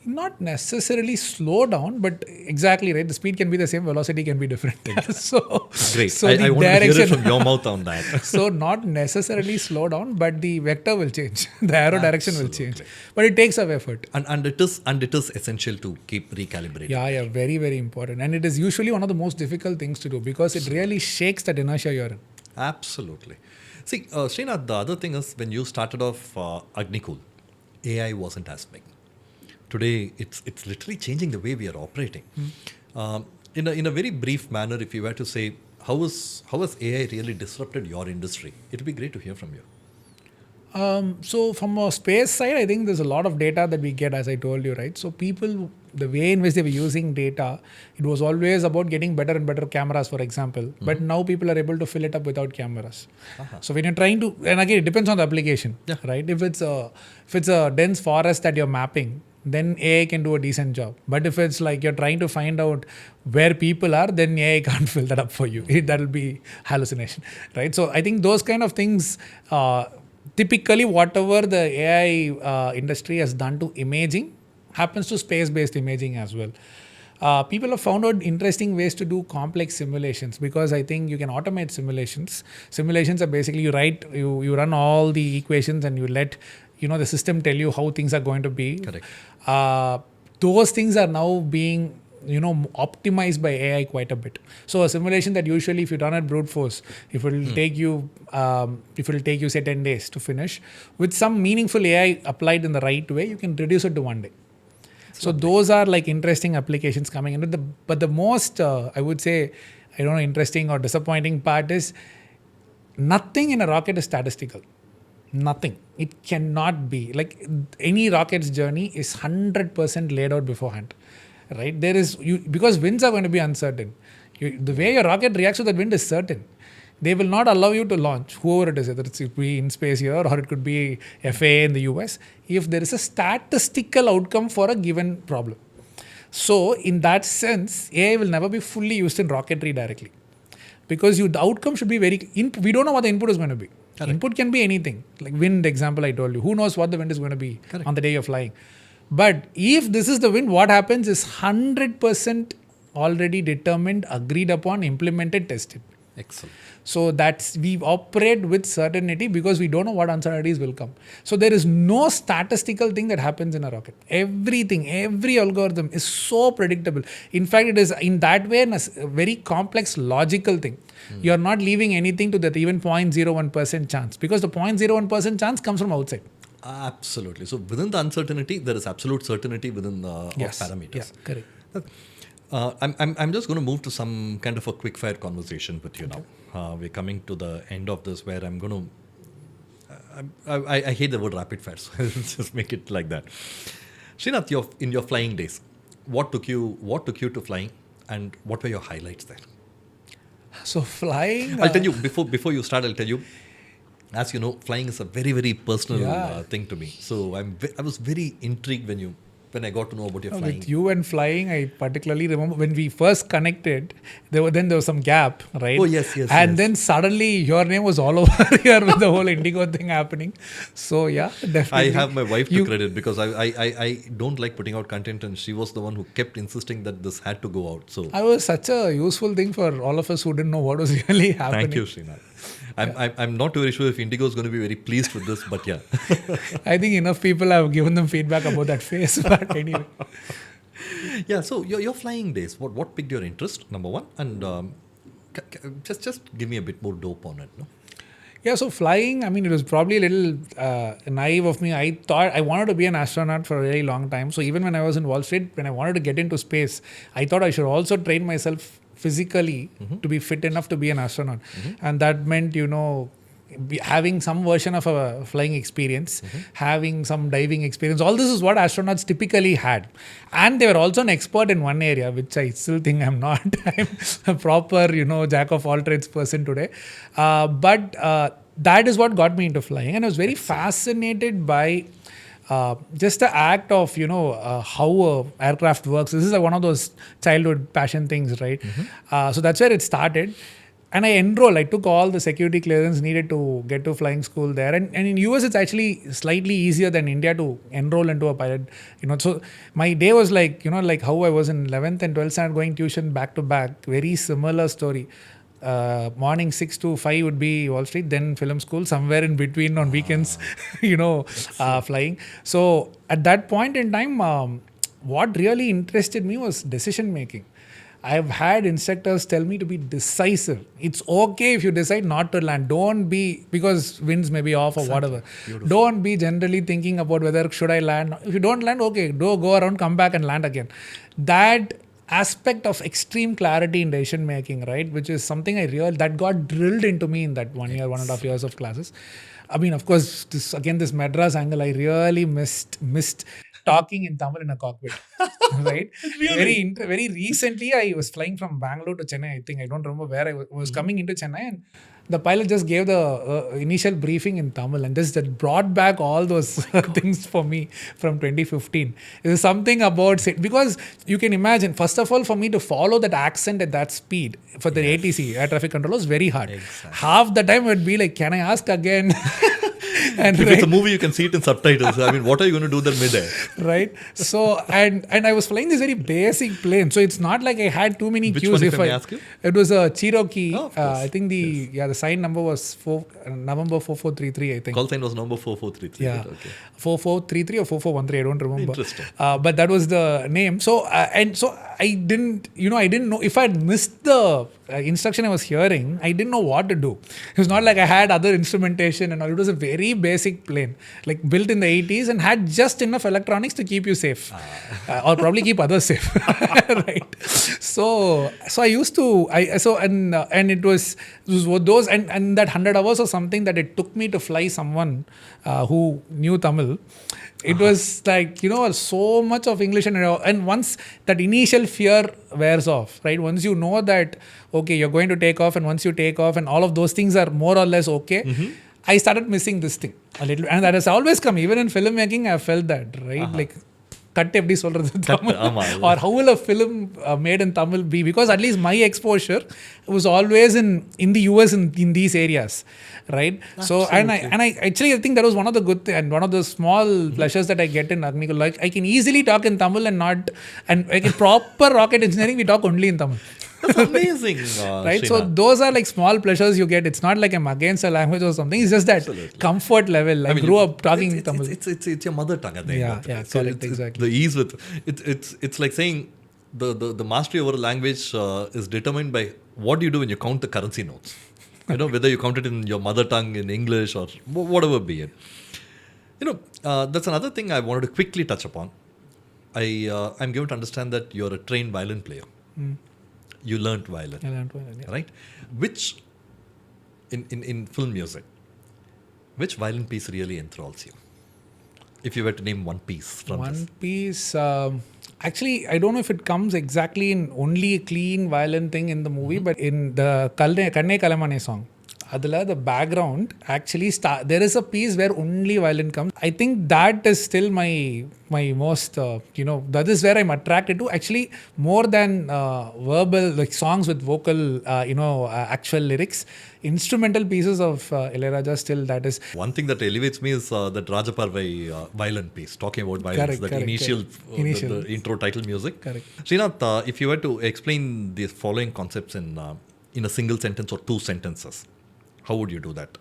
Not necessarily slow down, but exactly right. The speed can be the same, velocity can be different. So Great. So I want to hear it from your mouth on that. So not necessarily slow down, but the vector will change. The arrow direction will change. But it takes up effort. And it is essential to keep recalibrating. Yeah, very, very important. And it is usually one of the most difficult things to do because it really shakes that inertia you're in. Absolutely. See, Srinath, the other thing is when you started off Agnikul, AI wasn't as big. Today, it's literally changing the way we are operating. In a very brief manner, if you were to say, how has AI really disrupted your industry? It would be great to hear from you. So from a space side, I think there's a lot of data that we get, as I told you, right? So people, the way in which they were using data, it was always about getting better and better cameras, for example. But now people are able to fill it up without cameras. So when you're trying to, and again, it depends on the application, right? If it's a dense forest that you're mapping, then AI can do a decent job. But if it's like you're trying to find out where people are, then AI can't fill that up for you. That'll be hallucination, right? So I think those kind of things, typically whatever the AI industry has done to imaging happens to space-based imaging as well. People have found out interesting ways to do complex simulations because I think you can automate simulations. Simulations are basically you run all the equations and you let the system tell you how things are going to be. Correct. Those things are now being optimized by AI quite a bit. So a simulation that usually if you run at brute force, if it will take you say 10 days to finish, with some meaningful AI applied in the right way, you can reduce it to 1 day. So those are like interesting applications coming in. But the most I would say, interesting or disappointing part is nothing in a rocket is statistical. Nothing. It cannot be. Like any rocket's journey is 100% laid out beforehand, right? Because winds are going to be uncertain. The way your rocket reacts to that wind is certain. They will not allow you to launch, whoever it is, whether it be in space here or it could be FAA in the US, if there is a statistical outcome for a given problem. So in that sense, AI will never be fully used in rocketry directly. Because the outcome should be we don't know what the input is going to be. Correct. Input can be anything. Like wind example I told you. Who knows what the wind is going to be on the day you're flying. But if this is the wind, what happens is 100% already determined, agreed upon, implemented, tested. Excellent. So we operate with certainty because we don't know what uncertainties will come. So there is no statistical thing that happens in a rocket. Every algorithm is so predictable. In fact, it is in that way a very complex logical thing. You are not leaving anything to that even 0.01% chance because the 0.01% chance comes from outside. Absolutely. So within the uncertainty, there is absolute certainty within the parameters. Yeah, correct. I'm just going to move to some kind of a quick fire conversation with you now. We're coming to the end of this where I'm going to. I hate the word rapid fire, so I'll just make it like that. Srinath, in your flying days, what took you to flying, and what were your highlights there? So flying. I'll tell you before you start. I'll tell you. As you know, flying is a very, very personal thing to me. So I was very intrigued when I got to know about your flying. With you and flying, I particularly remember when we first connected, there was some gap, right? Oh, yes. And then suddenly your name was all over here with the whole Indigo thing happening. So yeah, definitely. I have my wife to credit because I don't like putting out content, and she was the one who kept insisting that this had to go out. So I was such a useful thing for all of us who didn't know what was really happening. Thank you, Srinath. I'm not very sure if Indigo is going to be very pleased with this, but yeah. I think enough people have given them feedback about that face. But anyway. Yeah, so your flying days, what piqued your interest, number one? And just give me a bit more dope on it, no? Yeah, so flying, I mean, it was probably a little naive of me. I thought I wanted to be an astronaut for a very long time. So even when I was in Wall Street, when I wanted to get into space, I thought I should also train myself physically to be fit enough to be an astronaut. And that meant, having some version of a flying experience, having some diving experience. All this is what astronauts typically had. And they were also an expert in one area, which I still think I'm not. I'm a proper, jack of all trades person today. But that is what got me into flying. And I was very fascinated by just the act of, how a aircraft works. This is one of those childhood passion things, right? So that's where it started. And I enrolled. I took all the security clearance needed to get to flying school there. And in US, it's actually slightly easier than India to enroll into a pilot. So my day was like how I was in 11th and 12th standard going tuition back to back. Very similar story. Morning 6 to 5 would be Wall Street, then film school, somewhere in between on weekends, flying. So at that point in time, what really interested me was decision making. I've had instructors tell me to be decisive. It's okay if you decide not to land. Don't be, because winds may be off or whatever. Beautiful. Don't be generally thinking about whether should I land. If you don't land, okay, go around, come back and land again. That aspect of extreme clarity in decision making, right, which is something that got drilled into me in that 1 year, 1.5 years of classes. I mean, of course, this Madras angle, I really missed talking in Tamil in a cockpit, right? Really? Very recently, I was flying from Bangalore to Chennai. I think I don't remember where I was coming into Chennai, and the pilot just gave the initial briefing in Tamil, and that brought back all those things for me from 2015. There's something about it, because you can imagine, first of all, for me to follow that accent at that speed for the ATC, air traffic control, was very hard. Exactly. Half the time it would be like, can I ask again? And if it's a movie, you can see it in subtitles. I mean, what are you going to do there mid-air? Right. So, and I was flying this very basic plane. So it's not like I had too many Which cues. One, if I may ask you? It was a Cherokee. Oh, I think the sign number was November 4433, I think. Call sign was number 4433. Yeah. Okay. 4433 or 4413, I don't remember. Interesting. But that was the name. So, I didn't know if I had missed the instruction I was hearing, I didn't know what to do. It was not like I had other instrumentation and all. It was a very basic plane, like built in the 80s and had just enough electronics to keep you safe, or probably keep others safe. Right. So I used to, and it was those, and that 100 hours or something that it took me to fly someone who knew Tamil. It was like, so much of English and once that initial fear wears off, right? Once you know that, okay, you're going to take off, and once you take off and all of those things are more or less okay, I started missing this thing a little. And that has always come, even in filmmaking, I felt that, right? Like, cut எப்படி சொல்றது Tamil, or how will a film made in Tamil be? Because at least my exposure was always in the US in these areas, right? Absolutely. So I actually think that was one of the good and one of the small pleasures that I get in Agnikul. Like, I can easily talk in Tamil and like in proper rocket engineering, we talk only in Tamil. That's amazing. Right? Srinath. So those are like small pleasures you get. It's not like I'm against a language or something. It's just that comfort level. I grew up talking Tamil. It's your mother tongue, I think. Yeah, correct, exactly. The ease with it's like saying the mastery over a language is determined by what you do when you count the currency notes. Whether you count it in your mother tongue, in English, or whatever be it. That's another thing I wanted to quickly touch upon. I'm given to understand that you're a trained violin player. You learnt violin. I learnt violin, yeah. Right? Which, in film music, which violin piece really enthralls you? If you were to name one piece from One piece, actually, I don't know if it comes exactly in only a clean violin thing in the movie, but in the Kanne Kalamane song, adula the background actually there is a piece where only violin comes. I think that is still my most that is where I'm attracted to, actually, more than verbal, like songs with vocal actual lyrics. Instrumental pieces of Ilayaraja, still that is one thing that elevates me is that Rajaparvai violin piece, talking about violins, correct, initial. The intro title music. Correct. Srinath, if you were to explain the following concepts in a single sentence or two sentences, How would you do that?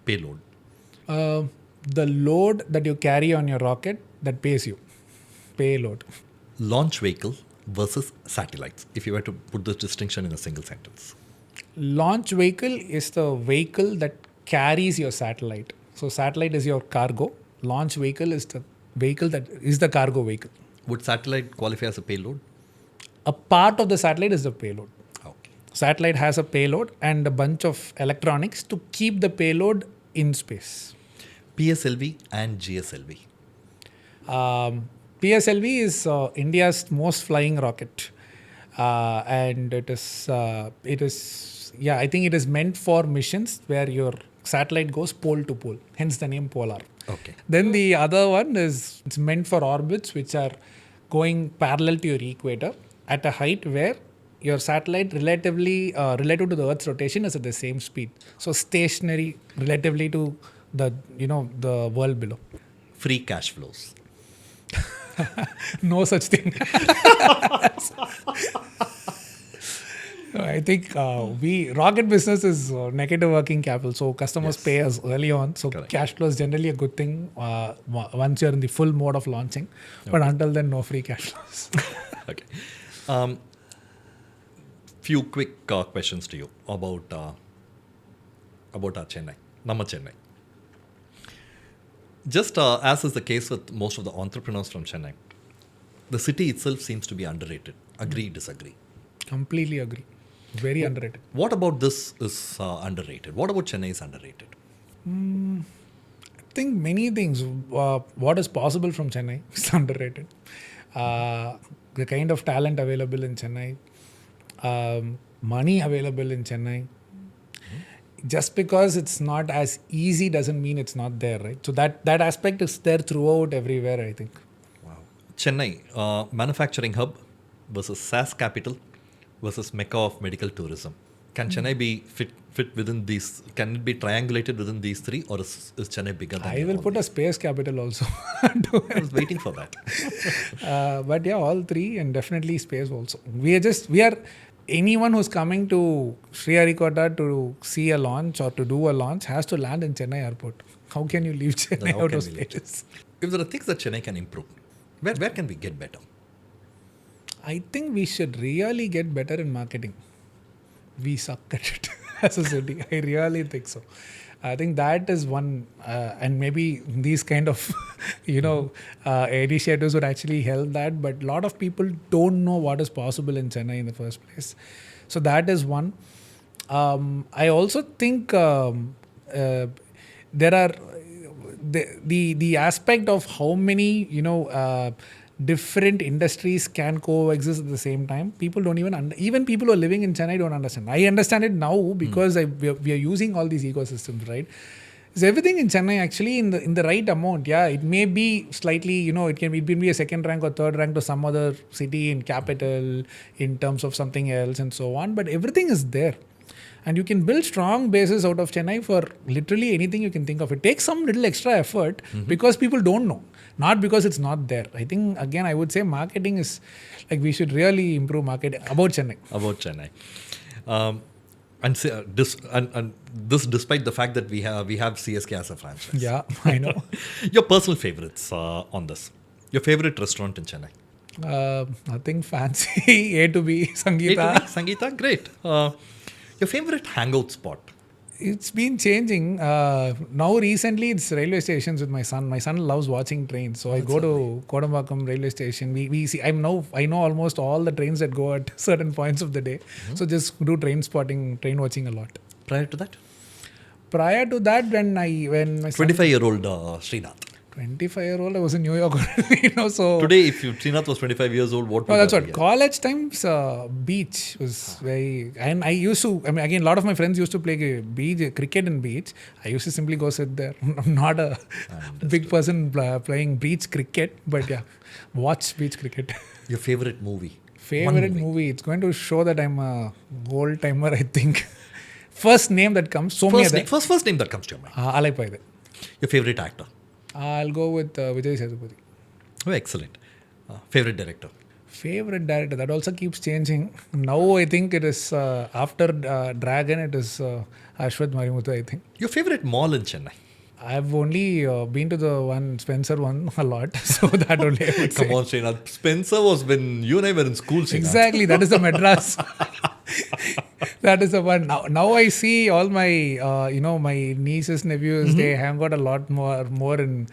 Payload. The load that you carry on your rocket that pays you. Payload. Launch vehicle versus satellites, if you were to put this distinction in a single sentence. Launch vehicle is the vehicle that carries your satellite. So satellite is your cargo. Launch vehicle is the vehicle that is the cargo vehicle. Would satellite qualify as a payload? A part of the satellite is the payload. Okay. Satellite has a payload and a bunch of electronics to keep the payload in space. PSLV and GSLV. PSLV is India's most flying rocket, and I think it is meant for missions where your satellite goes pole to pole. Hence the name Polar. Okay. Then the other one it's meant for orbits which are going parallel to your equator at a height where your satellite relative to the Earth's rotation is at the same speed. So stationary relatively to the world below. Free cash flows. No such thing. I think rocket business is negative working capital. So customers pay us early on. So Correct. cash flow is generally a good thing once you're in the full mode of launching. But until then, no free cash flows. Okay. Few quick questions to you about our Chennai. Nama Chennai. Just as is the case with most of the entrepreneurs from Chennai, the city itself seems to be underrated. Agree, disagree? Completely agree. Very underrated. What about this is underrated? What about Chennai is underrated? I think many things. What is possible from Chennai is underrated. The kind of talent available in Chennai, money available in Chennai. Just because it's not as easy doesn't mean it's not there, right? So that aspect is there throughout everywhere, I think. Wow. Chennai, manufacturing hub versus SaaS capital versus mecca of medical tourism. Can Chennai be fit within these? Can it be triangulated within these three, or is Chennai bigger than I will put a space capital also. I was waiting for that. But yeah, all three and definitely space also. We are anyone who's coming to Sriharikota to see a launch or to do a launch has to land in Chennai airport. How can you leave Chennai out of space? If there are things that Chennai can improve, where can we get better? I think we should really get better in marketing. We suck at it as a city. I really think so. I think that is one, and maybe these kind of, initiatives would actually help that. But a lot of people don't know what is possible in Chennai in the first place. So that is one. I also think there are the aspect of how many different industries can coexist at the same time. People don't even people who are living in Chennai don't understand. I understand it now because we are using all these ecosystems, right? So everything in Chennai actually in the right amount. Yeah, it may be slightly, it can be a second rank or third rank to some other city in capital in terms of something else and so on. But everything is there. And you can build strong bases out of Chennai for literally anything you can think of. It takes some little extra effort because people don't know, not because it's not there. I think, again, I would say marketing is like we should really improve marketing about Chennai. About Chennai. And this despite the fact that we have CSK as a franchise. Yeah, I know. Your personal favorites on this. Your favorite restaurant in Chennai? Nothing fancy. A to B, Sangeeta. Sangeeta, great. Your favorite hangout spot? It's been changing. Now recently it's railway stations with my son. My son loves watching trains. So I go to Kodambakkam railway station. We see I know almost all the trains that go at certain points of the day. So just do train watching a lot. Prior to that, when my 25-year-old Srinath. 25-year-old, I was in New York so Today, if Srinath was 25 years old, what would that's that what. be? College times, beach was very... And I used to... again, a lot of my friends used to play cricket in beach. I used to simply go sit there. I'm not a big person playing beach cricket, but yeah, watch beach cricket. Your favorite movie? Favorite movie? It's going to show that I'm a old timer, I think. First name that comes... First name that comes to your mind. Alaipaide. Your favorite actor? I'll go with Vijay Gopalan. Oh, excellent. Favorite director? Favorite director, that also keeps changing. Now I think it is after Dragon, it is Ashwath Marimuthu, I think. Your favorite mall in Chennai? I've only been to the one Spencer one a lot, so that only I would say. Come on, Srinath. Spencer was when you and I were in school, Srinath. Exactly, that is the Madras. That is the one. Now I see all my my nieces, nephews. They have got a lot more in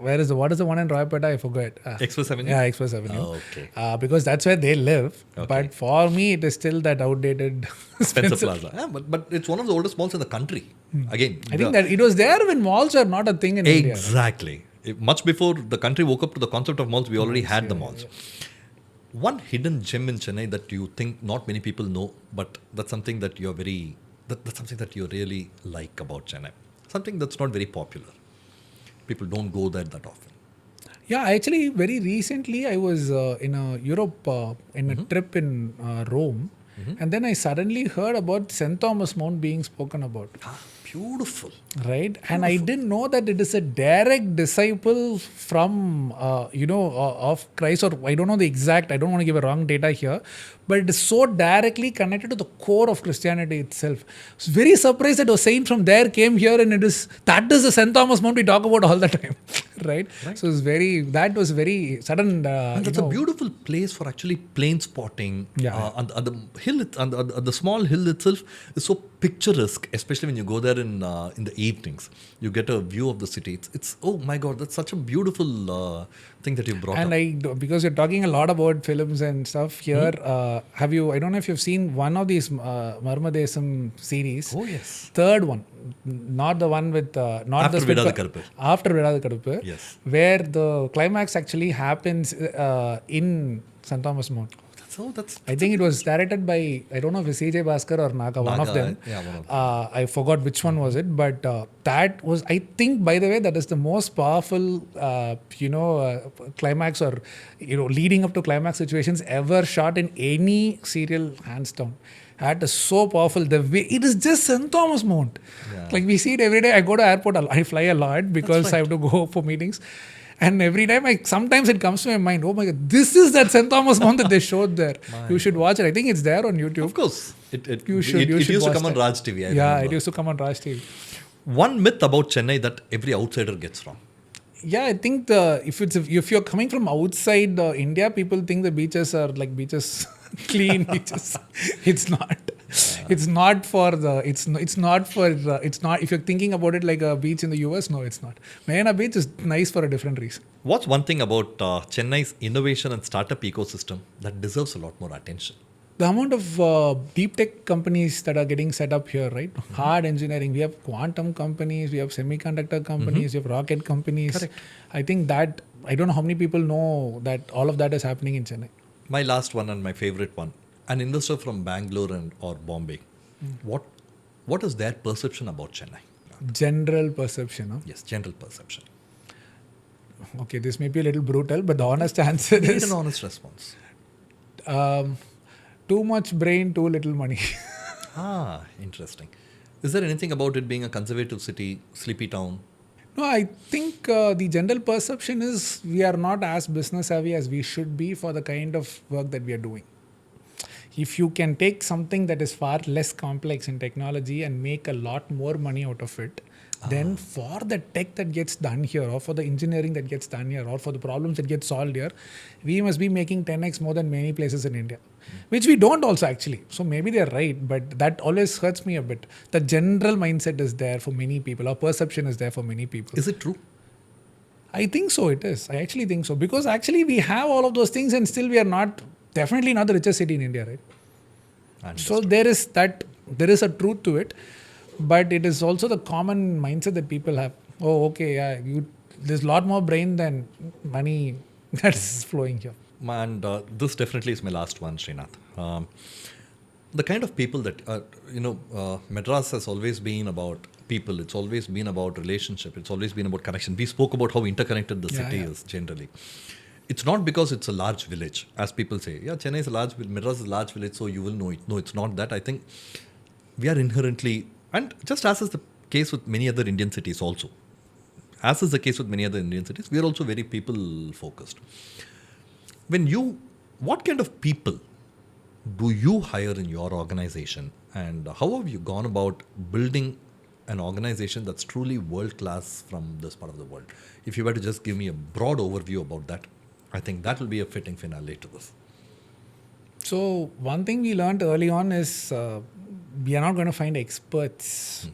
what is the one in Roypeta? I forgot. Express Avenue? Yeah, Express Avenue. Oh, okay. Because that's where they live. Okay. But for me, it is still that outdated Spencer Plaza. Yeah, but it's one of the oldest malls in the country. Again, I think that it was there when malls were not a thing in India. Exactly. Much before the country woke up to the concept of malls, we already had the malls. Yeah. One hidden gem in Chennai that you think not many people know, but that's something that you're that's something that you really like about Chennai. Something that's not very popular. People don't go there that often. Yeah, actually, very recently I was in Europe in a trip in Rome, and then I suddenly heard about St. Thomas Mount being spoken about. Beautiful. Right? And I didn't know that it is a direct disciple from, of Christ, or I don't know the exact, I don't want to give a wrong data here, but it is so directly connected to the core of Christianity itself. I was very surprised that a saint from there came here, and that is the St. Thomas Mount we talk about all the time. Right? So that was very sudden. And that's a beautiful place for actually plane spotting. Yeah. And the hill, the small hill itself is so picturesque, especially when you go there in the evenings. You get a view of the city. It's oh my God, that's such a beautiful thing that you brought up. And because you're talking a lot about films and stuff here, I don't know if you've seen one of these Marmadesam series. Oh yes. Third one, not the one with not After the Vidada Karuppu. After Vidada Karuppu. Yes. Where the climax actually happens in St. Thomas Mount. I think it was directed by, I don't know if it's CJ Bhaskar or Naga, one of them. Yeah, one of them. I forgot which one was it, but that was, I think, by the way, that is the most powerful, climax or, leading up to climax situations ever shot in any serial, hands down. That is so powerful. The way it is just St. Thomas Mount. Yeah. Like we see it every day. I go to airport, I fly a lot because right. I have to go for meetings. And every time, sometimes it comes to my mind, oh my God, this is that St. Thomas Mount that they showed there. You should watch it. I think it's there on YouTube. Of course. It used to come on Raj TV. It used to come on Raj TV. One myth about Chennai that every outsider gets wrong. Yeah, I think if you're coming from outside India, people think the beaches are like beaches, clean beaches. It's not. It's not. If you're thinking about it like a beach in the US, no, it's not. Marina Beach is nice for a different reason. What's one thing about Chennai's innovation and startup ecosystem that deserves a lot more attention? The amount of deep tech companies that are getting set up here, right? Mm-hmm. Hard engineering. We have quantum companies, we have semiconductor companies, we have rocket companies. Correct. I think that, I don't know how many people know that all of that is happening in Chennai. My last one and my favorite one. An investor from Bangalore or Bombay. What is their perception about Chennai? General perception, huh? Yes, general perception. Okay, this may be a little brutal, but the honest answer is... Need an honest response. Too much brain, too little money. Interesting. Is there anything about it being a conservative city, sleepy town? No, I think the general perception is we are not as business savvy as we should be for the kind of work that we are doing. If you can take something that is far less complex in technology and make a lot more money out of it, then for the tech that gets done here, or for the engineering that gets done here, or for the problems that get solved here, we must be making 10x more than many places in India, which we don't also actually. So maybe they're right, but that always hurts me a bit. The general mindset is there for many people, or perception is there for many people. Is it true? I think so, it is. I actually think so. Because actually we have all of those things and still we are definitely not the richest city in India, right? So there is a truth to it. But it is also the common mindset that people have. Oh, okay, yeah, there's a lot more brain than money that's flowing here. And this definitely is my last one, Srinath. The kind of people that, Madras has always been about people. It's always been about relationship. It's always been about connection. We spoke about how interconnected the city is generally. It's not because it's a large village, as people say. Yeah, Chennai is a large village, Madras is a large village, so you will know it. No, it's not that. I think we are inherently... And just as is the case with many other Indian cities also. As is the case with many other Indian cities, we are also very people-focused. what kind of people do you hire in your organization, and how have you gone about building an organization that's truly world class from this part of the world? If you were to just give me a broad overview about that, I think that will be a fitting finale to this. So one thing we learned early on is we are not going to find experts,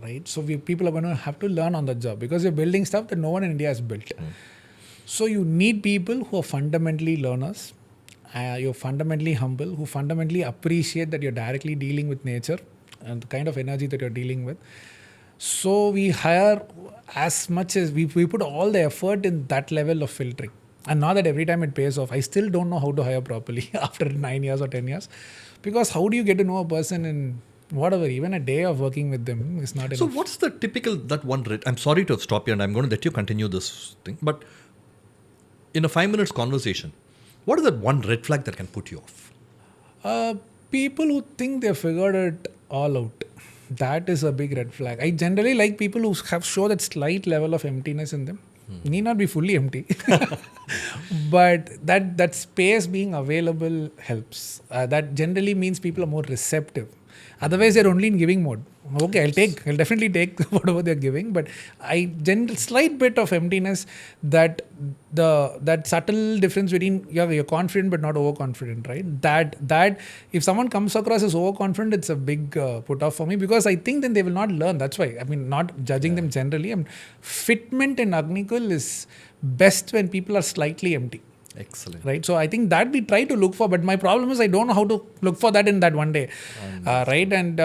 right? So people are going to have to learn on the job because you're building stuff that no one in India has built. So you need people who are fundamentally learners, you're fundamentally humble, who fundamentally appreciate that you're directly dealing with nature and the kind of energy that you're dealing with. So we hire as much as we put all the effort in that level of filtering. And not that every time it pays off. I still don't know how to hire properly after 9 years or 10 years. Because how do you get to know a person in whatever, even a day of working with them is not enough. So what's the typical, I'm sorry to stop you and I'm going to let you continue this thing. But in a 5 minutes conversation, what is that one red flag that can put you off? People who think they've figured it all out. That is a big red flag. I generally like people who show that slight level of emptiness in them. Need not be fully empty. But that space being available helps. That generally means people are more receptive. Otherwise, they're only in giving mode. Okay, I'll definitely take whatever they're giving, but slight bit of emptiness, that subtle difference between you're confident but not overconfident, right? That if someone comes across as overconfident, it's a big put off for me, because I think then they will not learn. That's why, not judging them generally. Fitment in Agnikul is best when people are slightly empty. Excellent. Right. So I think that we try to look for, but my problem is I don't know how to look for that in that one day. Right. And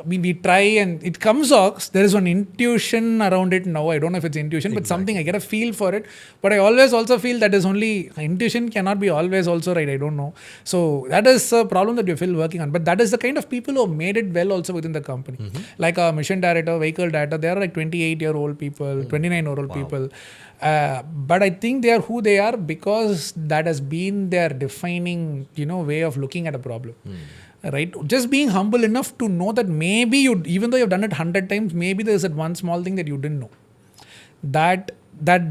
we try and it comes off. There is one intuition around it now. I don't know if it's intuition, but something I get a feel for it. But I always also feel that is only intuition cannot be always also right. I don't know. So that is a problem that we're still working on. But that is the kind of people who have made it well also within the company. Like a mission director, vehicle director, they are like 28-year-old people, 29-year-old people. But I think they are who they are because that has been their defining, way of looking at a problem. Right? Just being humble enough to know that maybe even though you've done it 100 times, maybe there's that one small thing that you didn't know. That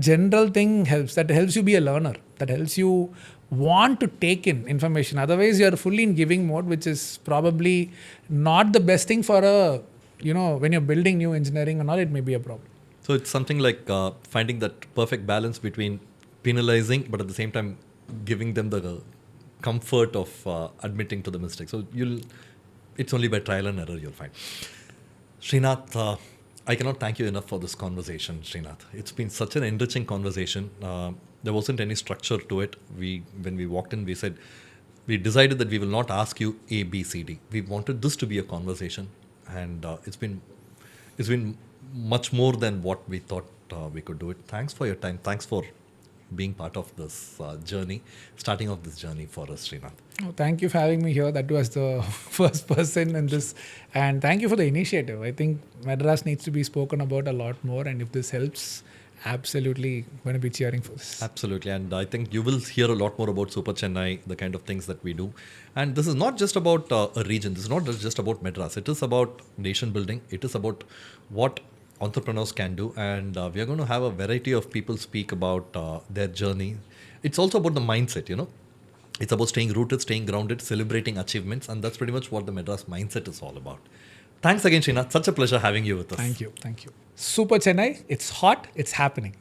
general thing helps. That helps you be a learner. That helps you want to take in information. Otherwise, you're fully in giving mode, which is probably not the best thing for when you're building new engineering and all, it may be a problem. So it's something like finding that perfect balance between penalizing, but at the same time giving them the comfort of admitting to the mistake. So it's only by trial and error you'll find. Srinath, I cannot thank you enough for this conversation, Srinath. It's been such an enriching conversation. There wasn't any structure to it. When we walked in, we decided that we will not ask you A, B, C, D. We wanted this to be a conversation, and it's been much more than what we thought we could do it. Thanks for your time. Thanks for being part of this journey, starting off this journey for us, Srinath. Oh, thank you for having me here. That was the first person in this. And thank you for the initiative. I think Madras needs to be spoken about a lot more. And if this helps, absolutely going to be cheering for this. Absolutely. And I think you will hear a lot more about Super Chennai, the kind of things that we do. And this is not just about a region. This is not just about Madras. It is about nation building. It is about what entrepreneurs can do, and we are going to have a variety of people speak about their journey. It's also about the mindset, It's about staying rooted, staying grounded, celebrating achievements, and that's pretty much what the Madras Mindset is all about. Thanks again, Srinath. Such a pleasure having you with us. Thank you. Super Chennai, it's hot, it's happening.